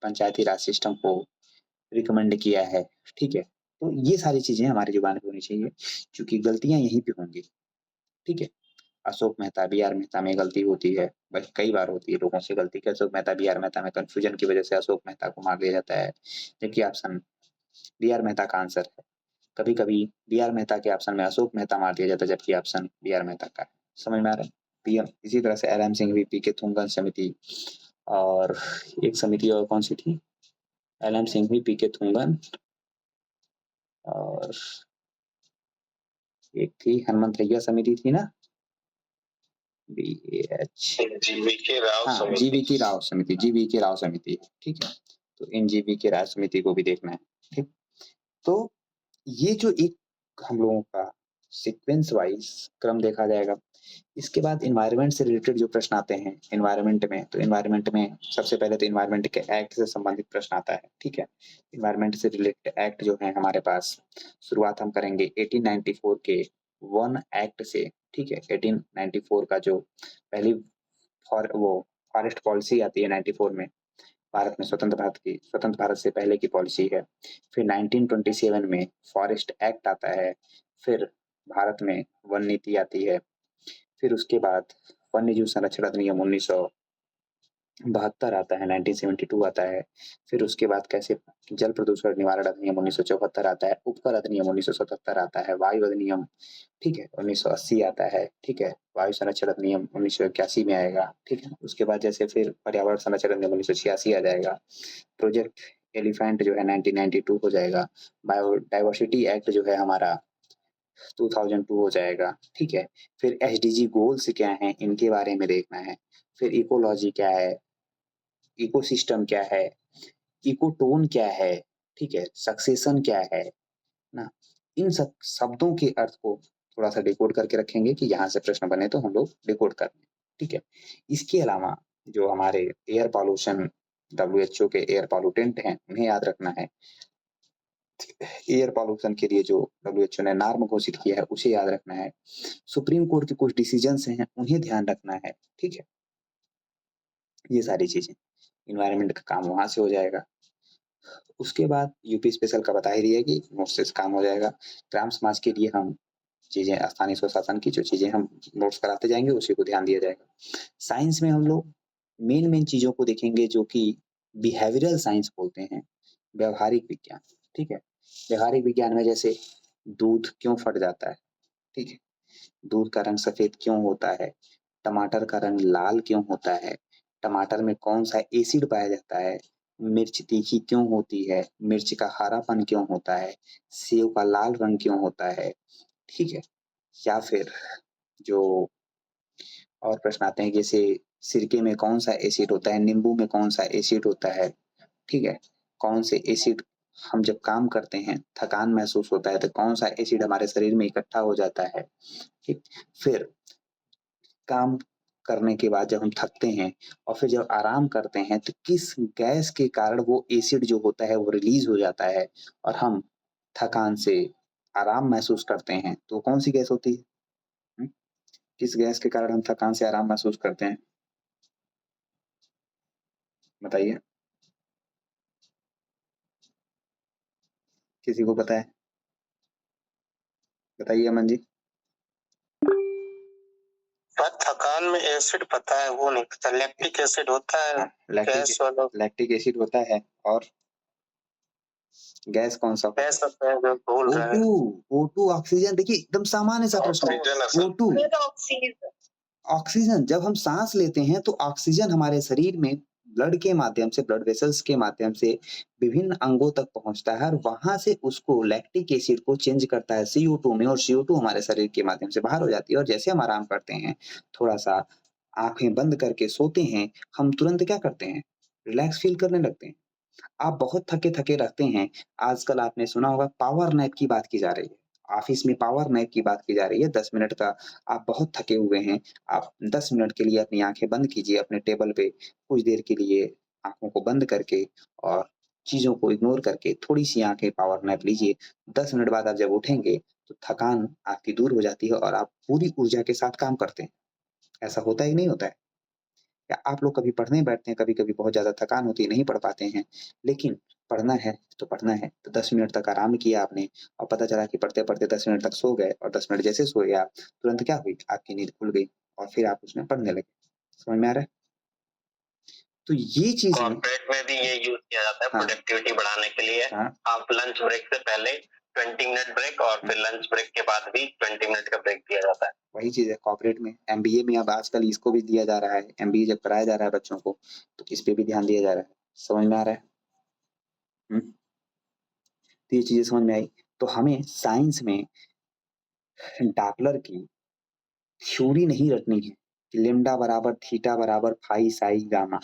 पंचायती राज सिस्टम को रिकमेंड किया है, ठीक है। तो ये सारी चीजें हमारी जुबान पे होनी चाहिए, क्योंकि गलतियां यहीं पे होंगी, ठीक है। अशोक मेहता, बी आर मेहता में गलती होती है, बस कई बार होती है लोगों से गलती, कि अशोक मेहता बी आर मेहता में कंफ्यूजन की वजह से अशोक मेहता को मार दिया जाता है, जबकि ऑप्शन बी आर मेहता का आंसर है। कभी कभी बी आर मेहता के ऑप्शन में अशोक मेहता मार दिया जाता है, जबकि ऑप्शन बी आर मेहता का है। समझ में आ रहा है। पीएम इसी तरह से एलएम सिंघवी, पीके थुंगन समिति, और एक समिति और कौन सी थी, एलएम सिंघवी, पीके थुंगन, और एक थी हनुमंतैया समिति थी ना, जीवीके राव हाँ, समिति। जीवीके राव समिति, जीवीके राव समिति, ठीक है। तो इन जीवीके राव समिति को भी देखना है, ठीक। तो ये जो एक हम लोगों का सीक्वेंस वाइज क्रम देखा जाएगा। इसके बाद एनवायरनमेंट से रिलेटेड जो प्रश्न आते हैं एनवायरनमेंट में, तो एनवायरनमेंट में सबसे पहले तो एनवायरनमेंट के एक्ट से संबंधित प्रश्न आता है, ठीक है। एनवायरनमेंट से रिलेटेड एक्ट जो है हमारे पास, शुरुआत हम करेंगे 1894 के वन एक्ट से, ठीक है। 1894 का जो पहली फॉरेस्ट पॉलिसी आती है 94 में, भारत में स्वतंत्र भारत से पहले की पॉलिसी है। फिर 1927 में फॉरेस्ट एक्ट आता है। फिर भारत में वन नीति आती है। फिर उसके बाद वन्य जीव संरक्षण अधिनियम 1972 आता है, 1972 आता है। फिर उसके बाद कैसे जल प्रदूषण निवारण अधिनियम 1974 आता है, उपकर अधिनियम 1977 आता है, वायु अधिनियम, ठीक है, 1980 आता है, ठीक है। वायु संरक्षण अधिनियम 1981 में आएगा, ठीक है। उसके बाद जैसे फिर पर्यावरण संरक्षण अधिनियम 1986 आ जाएगा। प्रोजेक्ट एलिफेंट जो है 1992 हो जाएगा। बायोडाइवर्सिटी एक्ट जो है हमारा 2002 हो जाएगा, ठीक है। फिर एसडीजी गोल्स क्या हैं, इनके बारे में देखना है। फिर इकोलॉजी क्या है, इकोसिस्टम क्या है, इकोटोन क्या है, ठीक है, सक्सेशन क्या है ना। इन सब शब्दों के अर्थ को थोड़ा सा डिकोड करके रखेंगे कि यहाँ से प्रश्न बने तो हम लोग डिकोड कर लें, ठीक है। इसके अलावा जो हमारे एयर पॉल्यूशन, WHO के एयर पॉल्यूटेंट हैं, उन्हें याद रखना है। एयर पॉल्यूशन के लिए जो WHO ने नॉर्म घोषित किया है उसे याद रखना है। सुप्रीम कोर्ट के कुछ डिसीजंस हैं, उन्हें ध्यान रखना है, ठीक है। ये सारी चीजें, इन्वायरमेंट का काम वहां से हो जाएगा। उसके बाद यूपी स्पेशल का बता ही दिया कि नोट्स से काम हो जाएगा। ग्राम समाज के लिए हम चीजें, स्थानीय स्वशासन की जो चीजें हम नोट्स कराते जाएंगे उसी को ध्यान दिया जाएगा। साइंस में हम लोग मेन चीजों को देखेंगे जो कि बिहेवियरल साइंस बोलते हैं, व्यवहारिक विज्ञान, ठीक है। व्यवहारिक विज्ञान में जैसे दूध क्यों फट जाता है, ठीक है, दूध का रंग सफेद क्यों होता है, टमाटर का रंग लाल क्यों होता है, टमाटर में कौन सा एसिड पाया जाता है, मिर्च तीखी क्यों होती है, मिर्च का हरापन क्यों होता है, सेव का लाल रंग क्यों होता है, ठीक है। या फिर जो और प्रश्न आते हैं जैसे सिरके में कौन सा एसिड होता है, नींबू में कौन सा एसिड होता है, ठीक है। कौन से एसिड हम जब काम करते हैं थकान महसूस होता है तो कौन सा एसिड हमारे शरीर में इकट्ठा हो जाता है, ठीक। फिर काम करने के बाद जब हम थकते हैं और फिर जब आराम करते हैं तो किस गैस के कारण वो एसिड जो होता है वो रिलीज हो जाता है और हम थकान से आराम महसूस करते हैं, तो कौन सी गैस होती है? किस गैस के कारण हम थकान से आराम महसूस करते हैं, बताइए, किसी को पता है? बताइए अमन जी। थकान में एसिड पता है, वो नहीं पता। लैक्टिक एसिड होता है, लैक्टिक एसिड होता है। और गैस कौन सा? गैस होता है जो भूल रहा है। O2 oxygen. देखिए एकदम सामान्य सा प्रश्न है। O2 oxygen. जब हम सांस लेते हैं तो ऑक्सीजन हमारे शरीर में ब्लड के माध्यम से, ब्लड वेसल्स के माध्यम से विभिन्न अंगों तक पहुंचता है और वहां से उसको लैक्टिक एसिड को चेंज करता है CO2 में, और CO2 हमारे शरीर के माध्यम से बाहर हो जाती है। और जैसे हम आराम करते हैं, थोड़ा सा आंखें बंद करके सोते हैं, हम तुरंत क्या करते हैं, रिलैक्स फील करने लगते हैं। आप बहुत थके-थके रहते हैं, आजकल आपने सुना होगा पावर नैप की बात की जा रही है। ऑफ़िस में पावर नैप की बात की जा रही है, 10 मिनट का आप बहुत थके हुए हैं, आप 10 मिनट के लिए अपनी आँखें बंद कीजिए अपने टेबल पे, कुछ देर के लिए आँखों को बंद करके और चीज़ों को इग्नोर करके थोड़ी-सी आँखें पावर नैप लीजिए। 10 मिनट बाद आप जब उठेंगे, तो थकान आपकी दूर हो जाती है और आप पूरी ऊर्जा के साथ काम करते हैं। ऐसा होता ही नहीं होता है? या आप लोग कभी पढ़ने बैठते हैं, कभी-कभी बहुत ज़्यादा थकान होती है, नहीं पढ़ पाते हैं, लेकिन पढ़ना है तो पढ़ना है, तो 10 मिनट तक आराम किया आपने और पता चला कि पढ़ते-पढ़ते 10 मिनट तक सो गए और 10 मिनट जैसे सोए आप, तुरंत क्या हुई? आपकी नींद खुल गई और फिर आप उसमें पढ़ने लगे। समझ में आ रहा है? तो ये चीज़ें कॉर्पोरेट में भी ये यूज किया जाता है हाँ। प्रोडक्टिविटी बढ़ाने के लिए। हाँ। आप लंच ब्रेक से पहले 20 मिनट ब्रेक और फिर लंच ब्रेक के बाद भी 20 मिनट का ब्रेक दिया जाता है। वही चीज़ है कॉर्पोरेट में, MBA में अब आजकल इसको भी दिया जा रहा है, MBA जब कराया जा रहा है बच्चों को, तो इस पे भी ध्यान दिया जा रहा है। समझ में आ रहा है? हुँ? तो ये चीज़ें समझ में आई। तो हमें साइंस में डॉपलर की थ्योरी नहीं रटनी है कि लैम्ब्डा बराबर थीटा बराबर फाई साई गामा।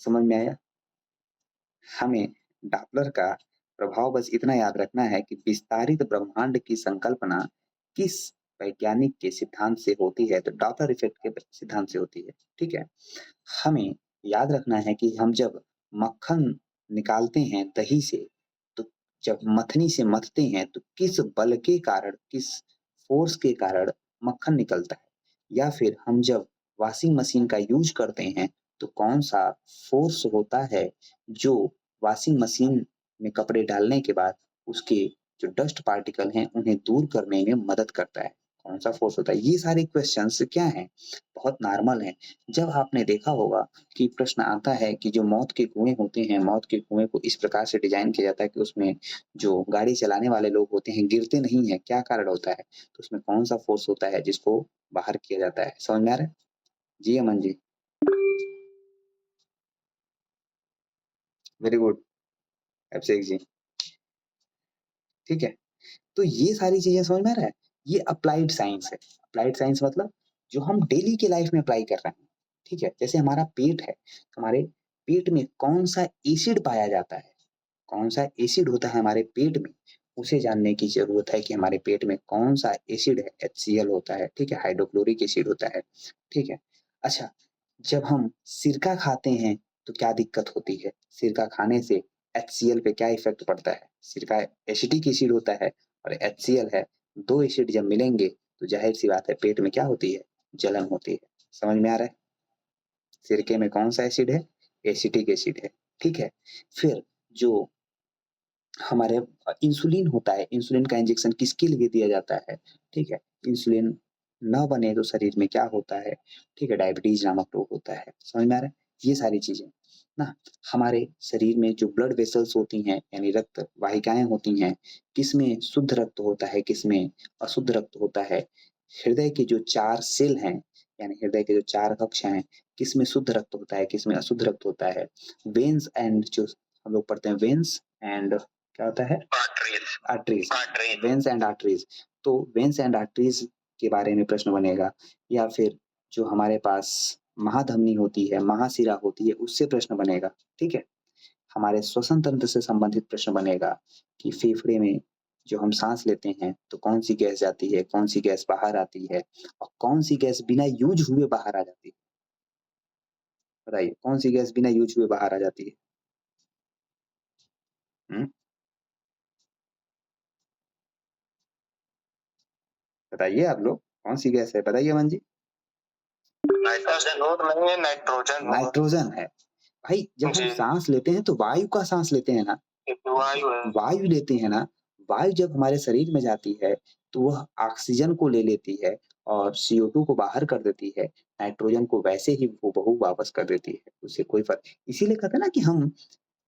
समझ में आया? हमें डॉपलर का प्रभाव बस इतना याद रखना है कि विस्तारित ब्रह्मांड की संकल्पना किस वैज्ञानिक के सिद्धांत से होती है, तो डॉपलर इफेक्ट के सिद्धांत से होती है। ठीक है? हमें याद रखना है कि हम जब मक्खन निकालते हैं दही से, तो जब मथनी से मथते हैं तो किस बल के कारण, किस फ़ोर्स के कारण मक्खन निकलता है? या फिर हम जब वॉशिंग मशीन का यूज़ करते हैं, तो कौन-सा फ़ोर्स होता है जो वॉशिंग मशीन में कपड़े डालने के बाद उसके जो डस्ट पार्टिकल हैं, उन्हें दूर करने में मदद करता है? कौन-सा फ़ोर्स होता है? ये सारे क्वेश्चन्स क्या हैं? बहुत नॉर्मल हैं। जब आपने देखा होगा कि प्रश्न आता है कि जो मौत के कुएँ होते हैं, मौत के कुएँ को इस प्रकार से डिज़ाइन किया जाता है कि उसमें जो गाड़ी चलाने वाले लोग होते हैं, गिरते नहीं हैं, क्या कारण होता है? तो उसमें कौन-सा फ़ोर्स होता है जिसको बाहर किया जाता है? समझ में आ रहा है? जी, अमन जी। Very good, Abhishek ji. ठीक है? तो ये सारी चीज़ें समझ में आ रहा है? ये अप्लाइड साइंस है। अप्लाइड साइंस मतलब जो हम डेली के लाइफ़ में अप्लाई कर रहे हैं। ठीक है? जैसे हमारा पेट है, हमारे पेट में कौन-सा एसिड पाया जाता है? कौन-सा एसिड होता है हमारे पेट में, उसे जानने की ज़रूरत है कि हमारे पेट में कौन-सा एसिड है, HCl होता है, ठीक है? हाइड्रोक्लोरिक एसिड होता है, ठीक है? अच्छा, जब हम सिरका खाते हैं, तो क्या दिक्कत होती है? सिरका खाने से HCl पे क्या इफ़ेक्ट पड़ता है? सिरका एसिटिक एसिड होता है और HCl है, 2 एसिड जब मिलेंगे, तो ज़ाहिर-सी बात है पेट में क्या होती है? जलन होती है। समझ में आ रहा है? सिरके में कौन-सा एसिड है? एसिटिक एसिड है, ठीक है? फिर जो हमारे इंसुलिन होता है, इंसुलिन का इंजेक्शन किसके लिए दिया जाता है? ठीक है? इंसुलिन ना बने तो शरीर में क्या होता है? ठीक है? डायबिटीज़ नामक रोग होता है। समझ में आ रहा है? ये सारी चीज़ें ना हमारे शरीर में जो ब्लड वेसल्स होती हैं, यानी रक्त वाहिकाएँ होती हैं, किसमें शुद्ध रक्त होता है, किसमें अशुद्ध रक्त होता है? हृदय के जो 4 सेल हैं, यानी हृदय के जो 4 कक्ष हैं, किसमें शुद्ध रक्त होता है, किसमें अशुद्ध रक्त होता है? वेन्स एंड जो हम लोग पढ़ते हैं वेन्स एंड क्या होता है? Arteries arteries, arteries veins and arteries. तो वेन्स एंड आर्टरीज़ के बारे में प्रश्न बनेगा या फिर जो हमारे पास महाधमनी होती है, महाशिरा होती है, उससे प्रश्न बनेगा, ठीक है? हमारे श्वसन तंत्र से संबंधित प्रश्न बनेगा कि फेफड़े में जो हम साँस लेते हैं, तो कौन-सी गैस जाती है, कौन-सी गैस बाहर आती है और कौन-सी गैस बिना यूज़ हुए बाहर आ जाती है? बताइए, कौन-सी गैस बिना यूज़ हुए बाहर आ जाती है? हुँ? बताइए आप लोग, कौन-सी गैस है? बताइए अमन जी। नाइट्रोजन और नहीं है, नाइट्रोजन होगा। नाइट्रोजन है। भाई जब हम जी। साँस लेते हैं तो वायु का साँस लेते हैं ना, वायु है। वायु लेते हैं ना, वायु जब हमारे शरीर में जाती है, तो वह ऑक्सीजन को ले लेती है और CO2 को बाहर कर देती है, नाइट्रोजन को वैसे ही हूबहू वापस कर देती है, उससे कोई फ़र्क इसीलिए कहते हैं ना कि हम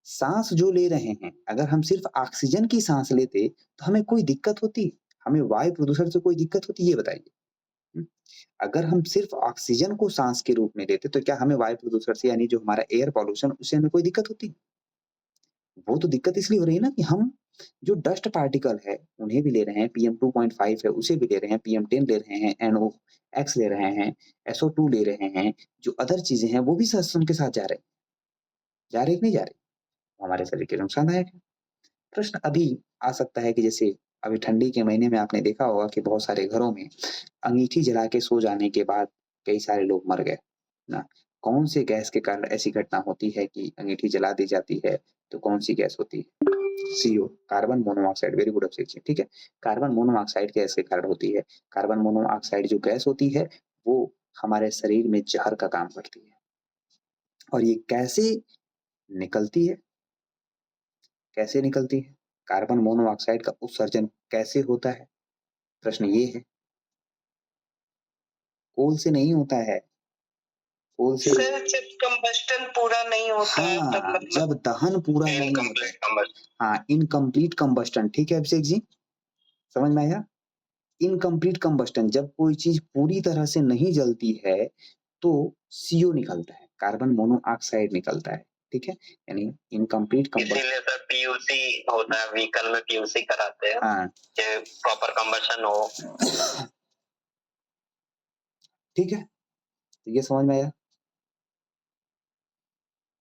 साँस जो ले रहे हैं, अगर हम सिर्फ़ ऑक्सीजन की साँस लेते, तो हमें कोई दिक्कत होती? हमें वायु प्रदूषण से कोई दिक्कत होती? ये बताइए। अगर हम सिर्फ ऑक्सीजन को सांस के रूप में लेते तो क्या हमें वायु प्रदूषण से यानी जो हमारा एयर पॉल्यूशन उससे हमें कोई दिक्कत होती? वो तो दिक्कत इसलिए हो रही है ना कि हम जो डस्ट पार्टिकल है उन्हें भी ले रहे हैं, पीएम 2.5 है उसे भी ले रहे हैं, पीएम 10 ले रहे हैं, एनओएक्स ले रहे हैं, एसओ2 ले रहे हैं, जो अदर चीजें हैं वो भी उनके साथ जा रहे हैं। जा रहे कि नहीं जा रहे? हमारे शरीर के लिए नुकसानदायक है। प्रश्न अभी आ सकता है कि जैसे अभी ठंडी के महीने में आपने देखा होगा कि बहुत सारे घरों में अंगीठी जला के सो जाने के बाद कई सारे लोग मर गए ना। कौन से गैस के कारण ऐसी घटना होती है कि अंगीठी जला दी जाती है? तो कौन सी गैस होती है? CO, carbon monoxide. Very good Abhishek, ठीक है। कार्बन मोनोऑक्साइड गैस के कारण होती है। कार्बन मोनोऑक्साइड जो गैस होती है वो हमारे शरीर में जहर का काम करती है। और ये कैसे निकलती है? कैसे निकलती है? कार्बन मोनोऑक्साइड का उत्सर्जन कैसे होता है? प्रश्न ये है। कोल से नहीं होता है। कोल से सर जब कंबस्टन पूरा नहीं होता है तब हाँ, मतलब जब दहन पूरा नहीं होता है। Incomplete combustion. हाँ, इनकम्प्लीट कंबस्टन, ठीक है अभिषेक जी, समझ में आया? इनकम्प्लीट कंबस्टन, जब कोई चीज पूरी तरह से नहीं जलती है तो सीओ निकलता है, कार्बन मोनोऑक्साइड निकलता है, ठीक है। यानी इनकम्प्लीट कंबस्टन। इसीलिए सर पीयूसी होता है, व्हीकल में पीयूसी कराते हैं हाँ, कि प्रॉपर कंबशन हो। ठीक है, तो ये समझ में आया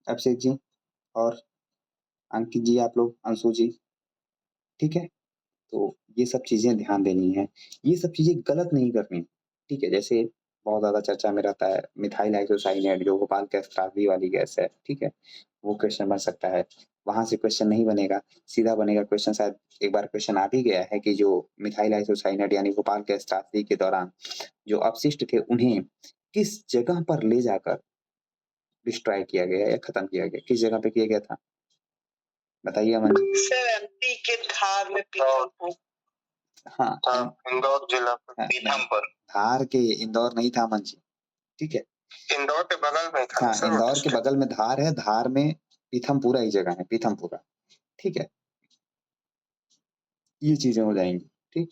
अभिषेक जी और अंकित जी, आप लोग, अंशु जी, ठीक है। तो ये सब चीजें ध्यान देनी है, ये सब चीजें गलत नहीं करनी, ठीक है। जैसे बहुत ज्यादा चर्चा में रहता है मिथाइल आइसोसाइनेट जो भोपाल गैस त्रासदी वाली गैस है, ठीक है। वो क्वेश्चन बन सकता है, वहां से क्वेश्चन नहीं बनेगा, सीधा बनेगा क्वेश्चन। शायद एक बार क्वेश्चन आ भी गया है कि जो मिथाइल आइसोसाइनेट यानी भोपाल गैस त्रासदी के दौरान जो अपशिष्ट थे उन्हें किस जगह पर ले जाकर डिस्ट्रॉय किया गया या खत्म किया गया, किस जगह पे किया गया था? बताइए अमन जी। सर एमपी के धार में पीथमपुर। हाँ, इंदौर जिला हाँ, पीथमपुर। धार के इंदौर नहीं था अमन जी, ठीक है। इंदौर के बगल में था हाँ, सर, इंदौर के बगल में धार है, धार में पीथमपुरा ही जगह है, पीथमपुरा, ठीक है। ये चीजें हो जाएंगी, ठीक।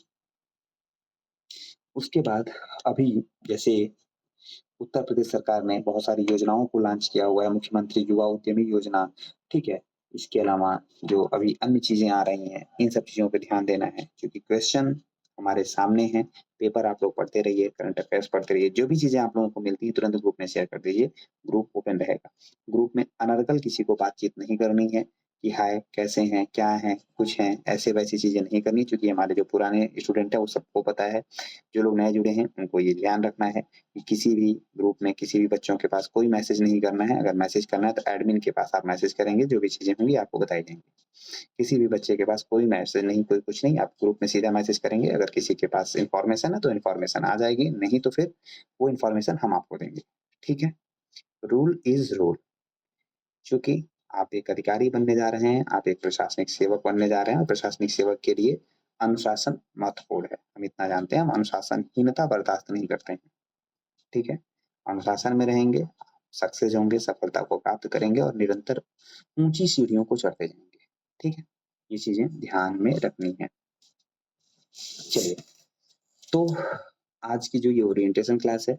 उसके बाद अभी जैसे उत्तर प्रदेश सरकार ने बहुत सारी योजनाओं को लॉन्च किया हुआ है, मुख्यमंत्री युवा उद्यमी योजना, ठीक है। इसके अलावा जो अभी अन्य चीजें आ रही हैं इन सब चीजों पे ध्यान देना है, क्योंकि क्वेश्चन हमारे सामने हैं। पेपर आप लोग पढ़ते रहिए, करंट अफेयर्स पढ़ते रहिए, जो भी चीजें आप लोगों को मिलती है तुरंत ग्रुप में शेयर कर दीजिए, ग्रुप ओपन रहेगा। ग्रुप में अनर्गल किसी को बातचीत नहीं करनी है कि हाय कैसे हैं, क्या हैं, कुछ हैं, ऐसे वैसी चीजें नहीं करनी, क्योंकि हमारे जो पुराने स्टूडेंट है वो सबको पता है। जो लोग नए जुड़े हैं उनको ये ध्यान रखना है कि किसी भी ग्रुप में किसी भी बच्चों के पास कोई मैसेज नहीं करना है। अगर मैसेज करना है तो एडमिन के पास आप मैसेज करेंगे, जो भी चीजें होंगी आपको बताई जाएंगी। किसी भी बच्चे के पास कोई मैसेज नहीं, कोई कुछ नहीं, आप ग्रुप में सीधा मैसेज करेंगे। अगर किसी के पास इंफॉर्मेशन है तो इंफॉर्मेशन आ जाएगी, नहीं तो फिर वो इंफॉर्मेशन हम आपको देंगे, ठीक है। रूल इज रूल, चूंकि आप एक अधिकारी बनने जा रहे हैं, आप एक प्रशासनिक सेवक बनने जा रहे हैं, और प्रशासनिक सेवक के लिए अनुशासन महत्वपूर्ण है। हम इतना जानते हैं, हम अनुशासनहीनता बर्दाश्त नहीं करते हैं, ठीक है। अनुशासन में रहेंगे, सक्सेस होंगे, सफलता को प्राप्त करेंगे और निरंतर ऊंची सीढ़ियों को चढ़ते जाएंगे, ठीक है। ये चीजें ध्यान में रखनी है। चलिए, तो आज की जो ये ओरिएंटेशन क्लास है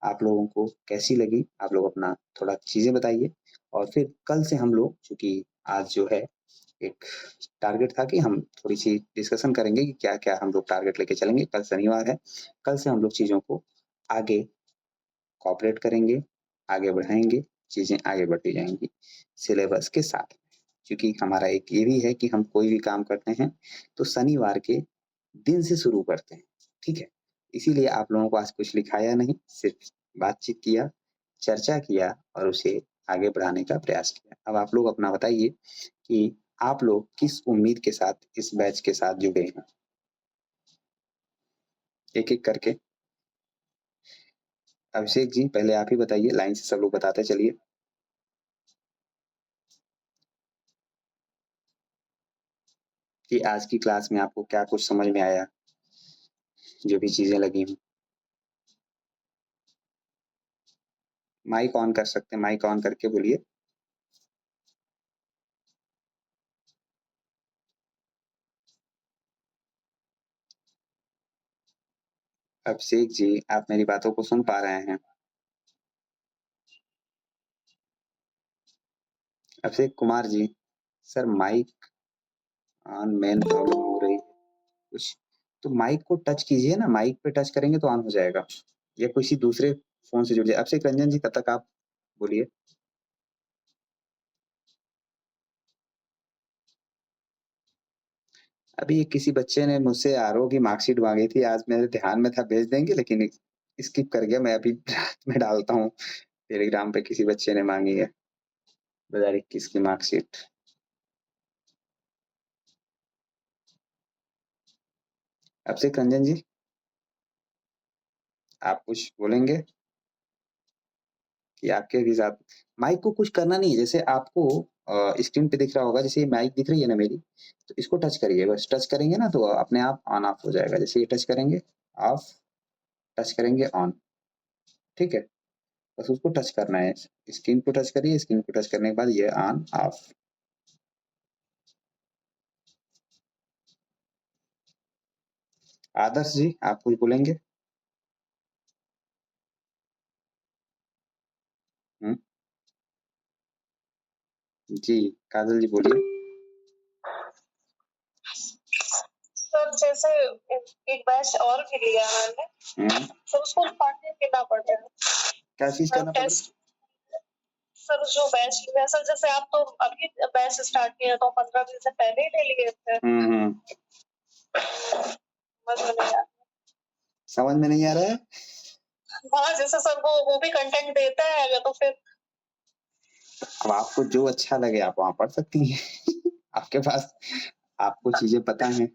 आप लोगों को कैसी लगी, आप लोग अपना थोड़ा चीजें बताइए। और फिर कल से हम लोग, चूंकि आज जो है एक टारगेट था कि हम थोड़ी सी डिस्कशन करेंगे कि क्या क्या हम लोग टारगेट लेके चलेंगे। कल शनिवार है, कल से हम लोग चीजों को आगे कॉपरेट करेंगे, आगे बढ़ाएंगे, चीजें आगे बढ़ती जाएंगी सिलेबस के साथ। क्योंकि हमारा एक ये भी है कि हम कोई भी काम करते हैं तो शनिवार के दिन से शुरू करते हैं, ठीक है। इसीलिए आप लोगों को आज कुछ लिखाया नहीं, सिर्फ बातचीत किया, चर्चा किया और उसे आगे बढ़ाने का प्रयास किया। अब आप लोग अपना बताइए कि आप लोग किस उम्मीद के साथ इस बैच के साथ जुड़े हैं, एक एक करके। अभिषेक जी पहले आप ही बताइए, लाइन से सब लोग बताते चलिए। कि आज की क्लास में आपको क्या कुछ समझ में आया, जो भी चीजें लगी हूँ। माइक ऑन कर सकते हैं, माइक ऑन करके बोलिए। अभिषेक जी, आप मेरी बातों को सुन पा रहे हैं? Abhishek Kumar ji, sir mic on मेन प्रॉब्लम हो रही है कुछ, तो माइक को टच कीजिए ना, माइक पे टच करेंगे तो ऑन हो जाएगा, या किसी दूसरे फ़ोन से जुड़ जाए। अभिषेक रंजन जी, तब तक आप बोलिए। अभी किसी बच्चे ने मुझसे आरओ की मार्कशीट माँगी थी, आज मेरे ध्यान में था भेज देंगे, लेकिन स्किप कर गया। मैं अभी रात में डालता हूँ, टेलीग्राम पे किसी बच्चे ने माँगी है 2021 की मार्कशीट। अभिषेक रंजन जी, आप कुछ बोलेंगे कि आपके भी साथ माइक को कुछ करना नहीं है, जैसे आपको स्क्रीन पे दिख रहा होगा, जैसे ये माइक दिख रही है ना मेरी, तो इसको टच करिए, बस टच करेंगे ना तो अपने आप ऑन ऑफ हो जाएगा। जैसे ये टच करेंगे ऑफ, टच करेंगे ऑन, ठीक है? बस उसको टच करना है, स्क्रीन को टच करिए, स्क्रीन को टच करने के बाद ये ऑन ऑफ। आदर्श जी, आप कुछ बोलेंगे? जी, काजल जी बोलिए। सर जैसे एक बैच और भी लिया है मैंने, सर उसको पार्टनर देना पड़ता है। क्या चीज करना पड़ता है? सर जो बैच लिया सर, जैसे आप तो अभी बैच स्टार्ट किया तो 15 दिन से पहले ही ले लिए थे। समझ में नहीं आ रहा है? हाँ, जैसे सर वो भी कंटेंट देता है अगर, तो फिर अब आपको जो अच्छा लगे आप वहाँ पढ़ सकती हैं। आपके पास आपको चीजें पता हैं,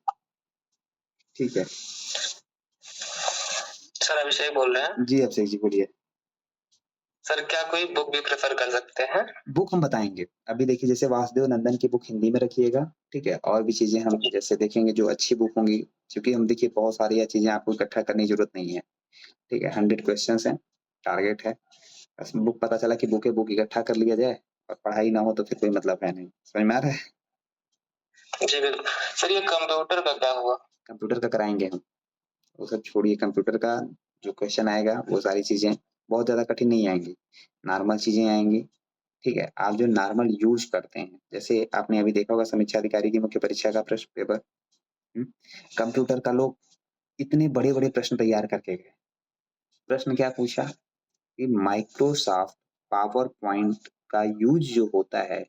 ठीक है। सर अभिषेक बोल रहे हैं। जी अभिषेक जी बोलिए। सर क्या कोई बुक भी प्रेफर कर सकते हैं? बुक हम बताएंगे। अभी देखिए, जैसे वासुदेव नंदन की बुक हिंदी में रखिएगा, ठीक है, और भी चीजें हम जैसे देखेंगे जो अच्छी बुक होंगी, क्योंकि हम देखिए बहुत सारी चीजें आपको इकट्ठा करने की जरूरत नहीं है, ठीक है। 100 क्वेश्चन है, टारगेट है, बस बुक पता चला कि बुक इकट्ठा कर लिया जाए और पढ़ाई ना हो तो फिर कोई मतलब है नहीं। समझ में आ रहा है? जी बिल्कुल। सर ये कंप्यूटर का क्या हुआ? कंप्यूटर का कराएंगे हम, वो सब छोड़िए। कंप्यूटर का जो क्वेश्चन आएगा वो सारी चीजें बहुत ज्यादा कठिन नहीं आएंगी, नॉर्मल चीजें आएंगी, ठीक है। आप जो नॉर्मल यूज करते हैं, जैसे आपने अभी देखा होगा समीक्षा अधिकारी की मुख्य परीक्षा का प्रश्न पेपर, कंप्यूटर का लोग इतने बड़े बड़े प्रश्न तैयार करके गए। प्रश्न क्या पूछा कि माइक्रोसॉफ्ट पावर पॉइंट का यूज जो होता है,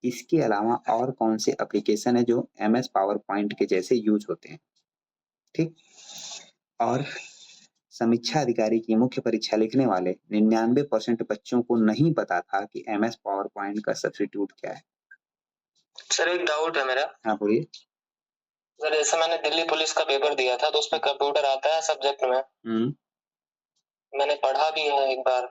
इसके अलावा और कौन से एप्लीकेशन है जो एमएस पावर पॉइंट के जैसे यूज होते हैं, ठीक। और समीक्षा अधिकारी की मुख्य परीक्षा लिखने वाले 99% बच्चों को नहीं पता था कि एमएस पावर पॉइंट का सब्स्टिट्यूट क्या है। सर एक डाउट है मेरा। हाँ बोलिए। सर जैसे मैंने दिल्ली पुलिस का पेपर दिया था तो उसमें कंप्यूटर आता है सब्जेक्ट में। मैंने पढ़ा भी है एक बार।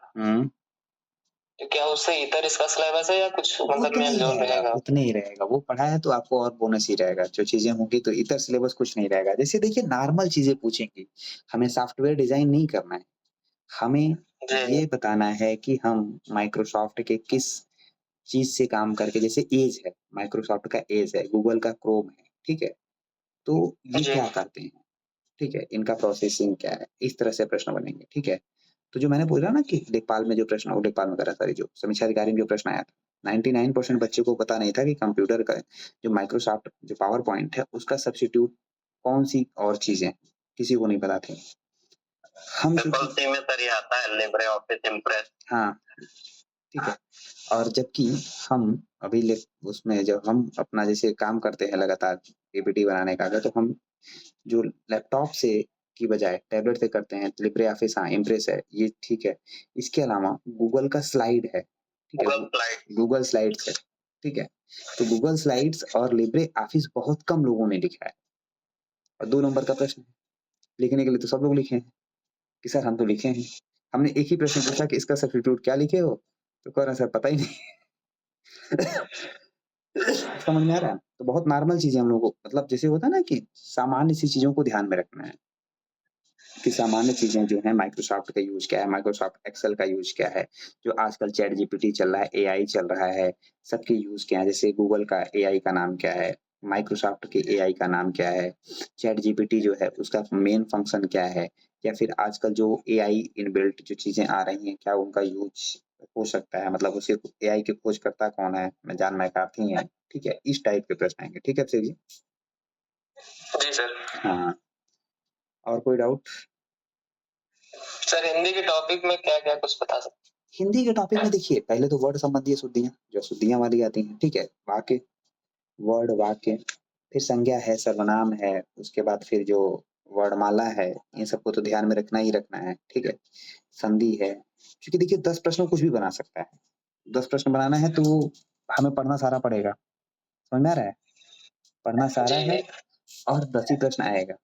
तो क्या उससे इतर इसका सिलेबस है या कुछ मतलब मेल जोल रहेगा? उतना ही रहेगा, वो पढ़ा है तो आपको और बोनस ही रहेगा। जो चीजें होंगी तो इतर सिलेबस कुछ नहीं रहेगा। जैसे देखिए नॉर्मल चीजें पूछेंगी, हमें सॉफ्टवेयर डिजाइन नहीं करना है, हमें ये बताना है कि हम माइक्रोसॉफ्ट के किस चीज से काम करके, जैसे एज है, माइक्रोसॉफ्ट का एज है, गूगल का क्रोम है, ठीक है, तो ये क्या करते हैं, ठीक है, इनका प्रोसेसिंग क्या है, इस तरह से प्रश्न बनेंगे, ठीक है। तो जो मैंने बोला ना कि लेखपाल में जो प्रश्न, वो लेखपाल में करा, सॉरी, जो समीक्षा अधिकारी में जो प्रश्न आया था, 99% बच्चों को पता नहीं था कि कंप्यूटर का जो माइक्रोसॉफ्ट जो पावर पॉइंट है उसका सब्स्टिट्यूट कौन सी और चीजें, किसी को नहीं पता थी। हम में सर ये आता है लिब्रे ऑफिस इम्प्रेस। हाँ ठीक है। और जबकि हम अभी उसमें जब हम अपना जैसे काम करते हैं लगातार पीपीटी बनाने का, अगर तो हम जो लैपटॉप से की बजाय टैबलेट से करते हैं, लिब्रे ऑफिस, हाँ इम्प्रेस है ये, ठीक है। इसके अलावा गूगल का स्लाइड है, ठीक है, गूगल स्लाइड्स है, ठीक है। तो गूगल स्लाइड्स और लिब्रे ऑफिस बहुत कम लोगों ने लिखा है। और 2 नंबर का प्रश्न लिखने के लिए तो सब लोग लिखे हैं कि सर हम तो लिखे हैं। हमने एक ही प्रश्न पूछा कि इसका सब्स्टिट्यूट क्या लिखे हो, तो कह रहे सर पता ही नहीं। समझ में आ रहा है? तो बहुत नॉर्मल चीजें हम लोगों को, मतलब जैसे होता है ना कि सामान्य सी चीजों को ध्यान में रखना है कि सामान्य चीजें जो है, माइक्रोसॉफ्ट का यूज क्या है, माइक्रोसॉफ्ट एक्सेल का यूज क्या है, जो आजकल चैट जीपीटी चल रहा है, एआई चल रहा है, सबके यूज क्या है। जैसे गूगल का एआई का नाम क्या है, माइक्रोसॉफ्ट के एआई का नाम क्या है, चैट जीपीटी जो है उसका मेन फंक्शन क्या है, या फिर आजकल जो एआई इनबिल्ट जो चीजें आ रही हैं, क्या उनका यूज हो सकता है, मतलब उसे एआई के खोजकर्ता कौन है, जान मैकार्थी हैं, ठीक है, इस टाइप के प्रश्न आएंगे। ठीक है अभिषेक जी? जी सर। हाँ, और कोई डाउट? सर हिंदी के टॉपिक में क्या क्या कुछ बता सकते? हिंदी के टॉपिक में देखिए, पहले तो वर्ड संबंधी शुद्धियां, जो शुद्धियां वाली आती हैं, ठीक है, वाक्य, वर्ड, वाक्य, फिर संज्ञा है, सर्वनाम है, उसके बाद फिर जो वर्णमाला है, इन सबको तो ध्यान में रखना ही रखना है। ठीक है, संधि है, क्योंकि देखिए 10 प्रश्न कुछ भी बना सकता है। 10 प्रश्न बनाना है तो हमें पढ़ना सारा पड़ेगा, समझ में आ रहा है? पढ़ना सारा है और 10 ही प्रश्न आएगा,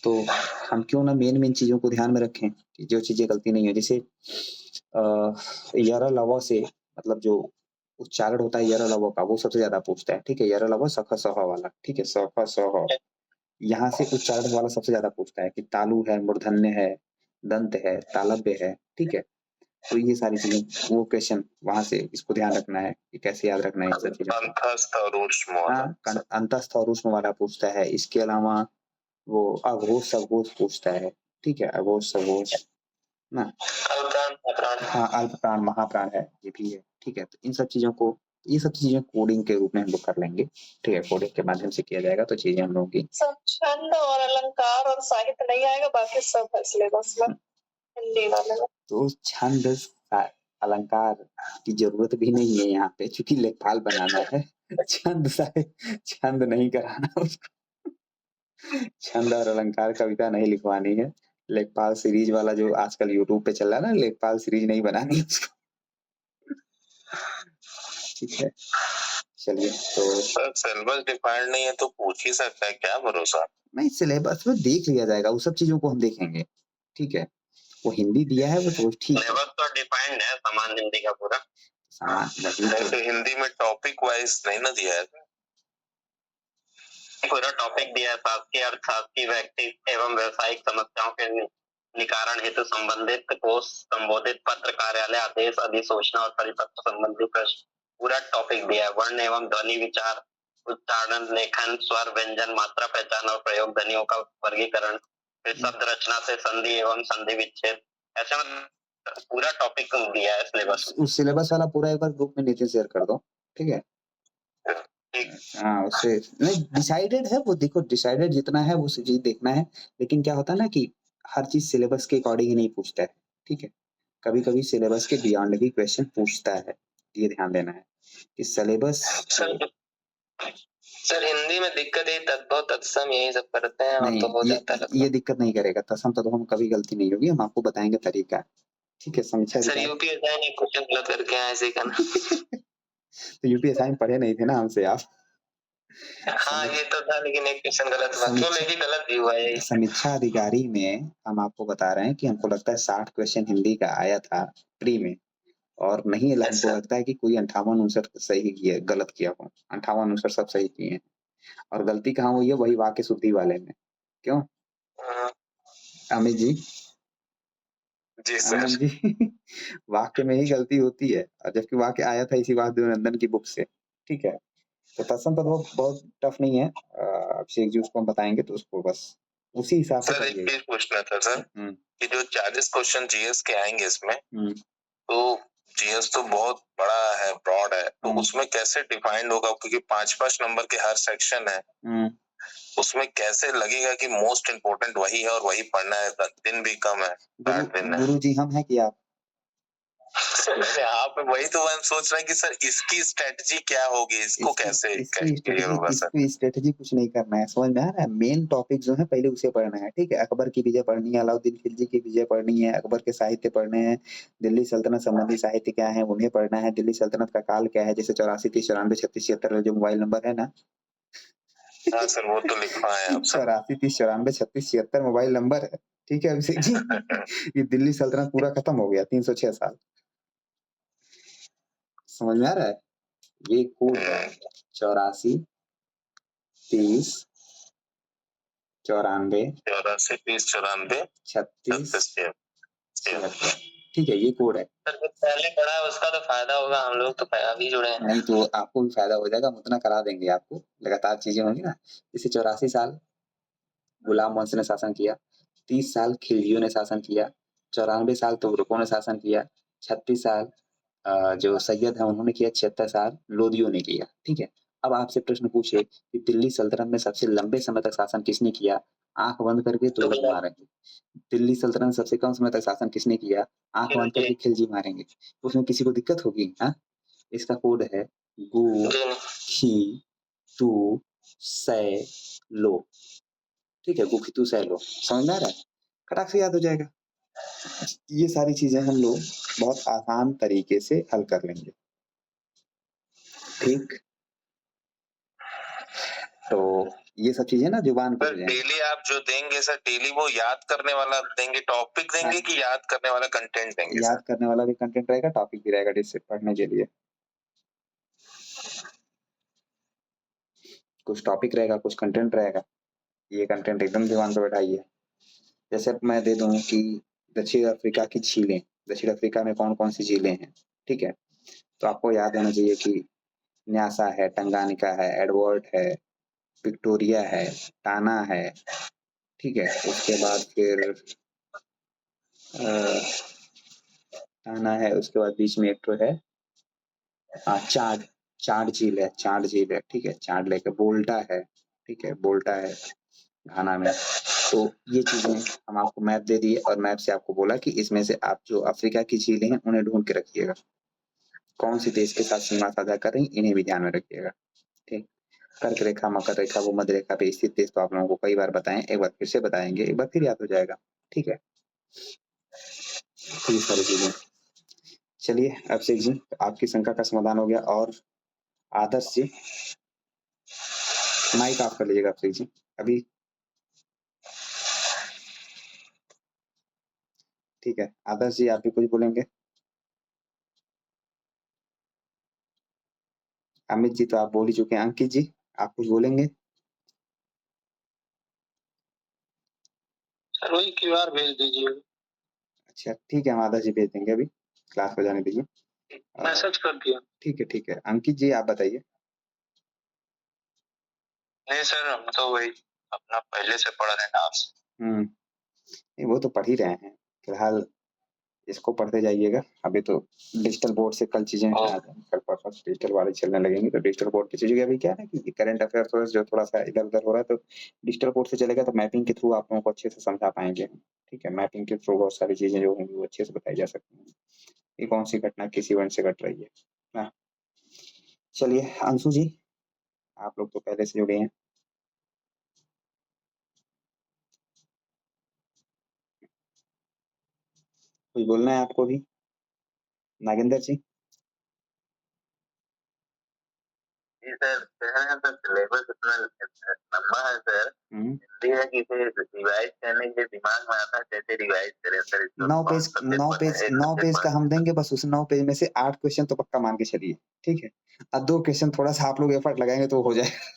तो हम क्यों ना मेन चीजों को ध्यान में रखें कि जो चीजें गलती नहीं है। जैसे यर लव से, मतलब जो उच्चारण होता है यर लव का, वो सबसे ज्यादा पूछता है। ठीक है, यर लव सख सह वाला, ठीक है, सख सह, यहाँ से उच्चारण वाला सबसे ज्यादा पूछता है कि तालु है, मूर्धन्य है, दंत है, तालव्य है। ठीक है, तो ये सारी चीजें, वो क्वेश्चन वहां से इसको ध्यान रखना है कि कैसे याद रखना है सब चीजें। अंतस्थ और ऊष्म वाला पूछता है। इसके अलावा वो अघोष सघोष पूछता है। ठीक है, अघोष सघोष ना, हाँ, अल्प प्राण महाप्राण है, ये भी है। ठीक है, तो इन सब चीजों को, ये सब चीजें कोडिंग के रूप में हम लोग कर लेंगे। ठीक है, कोडिंग के माध्यम से किया जाएगा, तो चीजें हम लोगों की। सब छंद और अलंकार और साहित्य नहीं आएगा, बाकी सब है सिलेबस में हिंदी वाले में। तो छंद अलंकार की जरूरत भी नहीं है यहाँ पे, क्योंकि लेखपाल बनाना है। छंद नहीं कराना उसको। छंद और अलंकार कविता नहीं लिखवानी है। लेखपाल सीरीज वाला जो आजकल यूट्यूब पे चल रहा है ना, लेखपाल सीरीज नहीं बनानी उसको। ठीक है, चलिए। तो सर सिलेबस डिफाइंड नहीं है तो पूछ ही सकता है, क्या भरोसा? नहीं, सिलेबस में देख लिया जाएगा, उस सब चीजों को हम देखेंगे। ठीक है, वो हिंदी दिया है वो तो ठीक है, सिलेबस तो डिफाइंड है समान हिंदी का पूरा। समान नहीं तो हिंदी में टॉपिक वाइज नहीं ना दिया है, पूरा टॉपिक दिया है। शासकीय अर्थशास्त्री व्यक्ति एवं व्यवसायिक समस्याओं के निवारण हेतु संबंधित कोष, संबोधित पत्र, कार्यालय आदेश, अधिसूचना और परिपत्र संबंधी प्रश्न, पूरा टॉपिक दिया है। वर्ण एवं ध्वनि विचार, उच्चारण, लेखन, स्वर, व्यंजन, मात्रा पहचान और प्रयोग, ध्वनियों का वर्गीकरण, फिर शब्द रचना से संधि एवं संधि विच्छेद, ऐसे पूरा टॉपिक दिया है सिलेबस। उस सिलेबस वाला पूरा एक बार ग्रुप में नीचे शेयर कर दो। ठीक है, हाँ, उससे नहीं डिसाइडेड है वो, देखो डिसाइडेड जितना है वो चीज देखना है, लेकिन क्या होता है ना कि हर चीज सिलेबस के अकॉर्डिंग ही नहीं पूछता है। ठीक है, कभी कभी सिलेबस के बियॉन्ड भी क्वेश्चन पूछता है, ये ध्यान देना है कि सिलेबस। सर हिंदी में दिक्कत है तद्भव तत्सम यही सब करते हैं, और नहीं, तो हो जाता है। ये दिक्कत नहीं करेगा, तत्सम तद्भव कभी गलती नहीं होगी, हम आपको बताएंगे तरीका। ठीक है, समीक्षा। सर यूपीएसआई ने क्वेश्चन गलत करके आए ऐसे करना। तो यूपीएसआई में पढ़े नहीं थे ना हमसे आप। हाँ ये तो था, लेकिन एक क्वेश्चन गलत हुआ, क्यों लेकिन गलत भी हुआ है। समीक्षा अधिकारी में हम आपको बता रहे हैं कि हमको लगता है 60 क्वेश्चन हिंदी का आया था प्री में, और नहीं हमको लगता है कि कोई 58-59 सही किया, गलत किया हो। 58-59 सब सही किए हैं, और गलती कहाँ हुई है, वही वाक्य शुद्धि वाले में। क्यों अमित जी? जी सर जी वाक्य में ही गलती होती है, और जबकि वाक्य आया था इसी वासुदेव की बुक से। ठीक है, तो तत्सम तद्भव बहुत टफ नहीं है, अभिषेक जी उसको हम बताएंगे, तो उसको बस उसी हिसाब से सर एक चीज पूछना था सर, कि जो 40 क्वेश्चन जीएस के आएंगे इसमें, तो जीएस तो बहुत बड़ा है, ब्रॉड है, तो उसमें कैसे डिफाइंड होगा, क्योंकि 5-5 नंबर के हर सेक्शन है, उसमें कैसे लगेगा कि मोस्ट इम्पोर्टेंट वही है और वही पढ़ना है, दिन भी कम है, 60 दिन है। गुरु जी हम है कि आप? आप वही तो हम सोच रहे हैं कि सर इसकी स्ट्रेटजी क्या होगी, इसको कैसे क्लियर होगा सर? इसकी स्ट्रेटजी कुछ नहीं करना है, समझ में आ रहा है? मेन टॉपिक जो है पहले उसे पढ़ना है। ठीक है, अकबर की विजय पढ़नी है, अलाउद्दीन खिलजी की विजय पढ़नी है, अकबर के साहित्य पढ़ने हैं, दिल्ली सल्तनत संबंधी साहित्य क्या है उन्हें पढ़ना है, दिल्ली सल्तनत का काल क्या है, जैसे 84 30 94 36 76 जो मोबाइल नंबर है ना। हाँ सर वो तो लिखा है आप सर। 84 30 94 36 76 मोबाइल नंबर है। ठीक है अभिषेक जी, ये दिल्ली सल्तनत पूरा खत्म हो गया 306 साल। समझ में आ रहा है? ये कोड है 84 30 94 84 30 94 36 76। ठीक है, ये कोड है। पहले पढ़ा है उसका तो फायदा होगा, हम लोग तो अभी जुड़े हैं। नहीं तो आपको भी फायदा हो जाएगा, हम उतना करा देंगे आपको, लगातार चीजें होंगी ना। जैसे 84 साल गुलाम वंश ने शासन किया, 30 साल खिलजियों ने शासन किया, 94 साल तुगलकों ने शासन किया, 36 साल जो सैयद है उन्होंने किया, 76 साल लोदियों ने किया। ठीक है, अब आपसे प्रश्न पूछे कि दिल्ली सल्तनत में सबसे लंबे समय तक शासन किसने किया? आंख बंद करके तुगलक मारेंगे। दिल्ली सल्तनत सबसे कम समय तक शासन किसने किया? आंख बंद करके खिलजी मारेंगे। उसमें किसी को दिक्कत होगी? हाँ, इसका कोड है गु खी तू सै लो। ठीक है, गुखितु सै लो। समझ में आ रहा है? खटाक से याद हो जाएगा। ये सारी चीजें हम लोग बहुत आसान तरीके से हल कर लेंगे। ठीक, तो ये सब चीजें ना जुबान पे हो जाएंगी। डेली आप जो देंगे सर, डेली वो याद करने वाला देंगे, टॉपिक देंगे कि याद करने वाला कंटेंट देंगे? याद करने वाला भी कंटेंट रहेगा, टॉपिक भी रहेगा जिससे पढ़ने के लिए। कुछ टॉपिक रहेगा, कुछ कंटेंट रहेगा। ये कंटेंट एकदम दिमाग पे बैठाइए। जैसे मैं दे दूं कि दक्षिण अफ्रीका की झीलें, दक्षिण अफ्रीका में कौन कौन सी झीलें हैं, ठीक है, तो आपको याद होना चाहिए कि न्यासा है, टंगानिका है, एडवर्ड है, विक्टोरिया है, टाना है, ठीक है, उसके बाद फिर टाना है, उसके बाद बीच में एक तो है चाड झील है, चाड झील है, ठीक है, चाड लेक है, बोल्टा है, ठीक है, बोल्टा है घाना में। तो ये चीजें हम आपको मैप दे दिए और मैप से आपको बोला कि इसमें से आप जो अफ्रीका की झीलें हैं उन्हें ढूंढ के रखिएगा, कौन सी देश के साथ सीमा साझा कर रही, इन्हें भी ध्यान में रखिएगा। ठीक, कर्क रेखा, मकर रेखा, वो मध्य रेखा पे स्थित देश तो आप लोगों को कई बार बताएं, एक बार फिर से बताएंगे, एक बार फिर याद हो जाएगा। ठीक है, ये सारी चीजें। चलिए अभिषेक जी, आपकी शंका का समाधान हो गया। और आदर्श जी, माइक ऑफ कर लीजिएगा अभिषेक जी अभी। ठीक है, आदर्श जी आप भी कुछ बोलेंगे? अमित जी तो आप बोल ही चुके हैं। अंकित जी आप कुछ बोलेंगे? सर वही क्यूआर भेज दीजिए। अच्छा ठीक है, हम आदर्श जी भेज देंगे, अभी क्लास हो जाने दीजिए। मैसेज कर दिया। ठीक है, ठीक है, अंकित जी आप बताइए। नहीं सर, हम तो वही अपना पहले से पढ़ रहे हैं आपसे। नहीं, वो तो पढ़ ही रहे हैं, फिलहाल इसको पढ़ते जाइएगा। अभी तो डिजिटल बोर्ड से कल चीजें कल परसों डिजिटल वाले चलने लगेंगे, तो डिजिटल बोर्ड की चीजें अभी क्या है ना कि करंट अफेयर्स जो थोड़ा सा इधर उधर हो रहा है, तो डिजिटल बोर्ड से चलेगा तो मैपिंग के थ्रू आप लोगों को अच्छे से समझा पाएंगे। ठीक है, मैपिंग के थ्रू बहुत सारी चीजें जो होंगी वो अच्छे से बताई जा सकती हैं, ये कौन सी घटना किस इवेंट से घट रही है ना। चलिए अंशु जी, आप लोग तो पहले से जुड़े हैं, कुछ बोलना है आपको भी? नागेंद्र जी? जी सर, सिलेबस इतना लंबा है सर, हिंदी है कि फिर रिवाइज करने के दिमाग में आता है कैसे रिवाइज करें सर। 9 पेज का हम देंगे, बस उस 9 पेज में से 8 क्वेश्चन तो पक्का मान के चलिए। ठीक है, अब 2 क्वेश्चन थोड़ा सा आप लोग एफर्ट लगाएंगे तो हो जाएगा।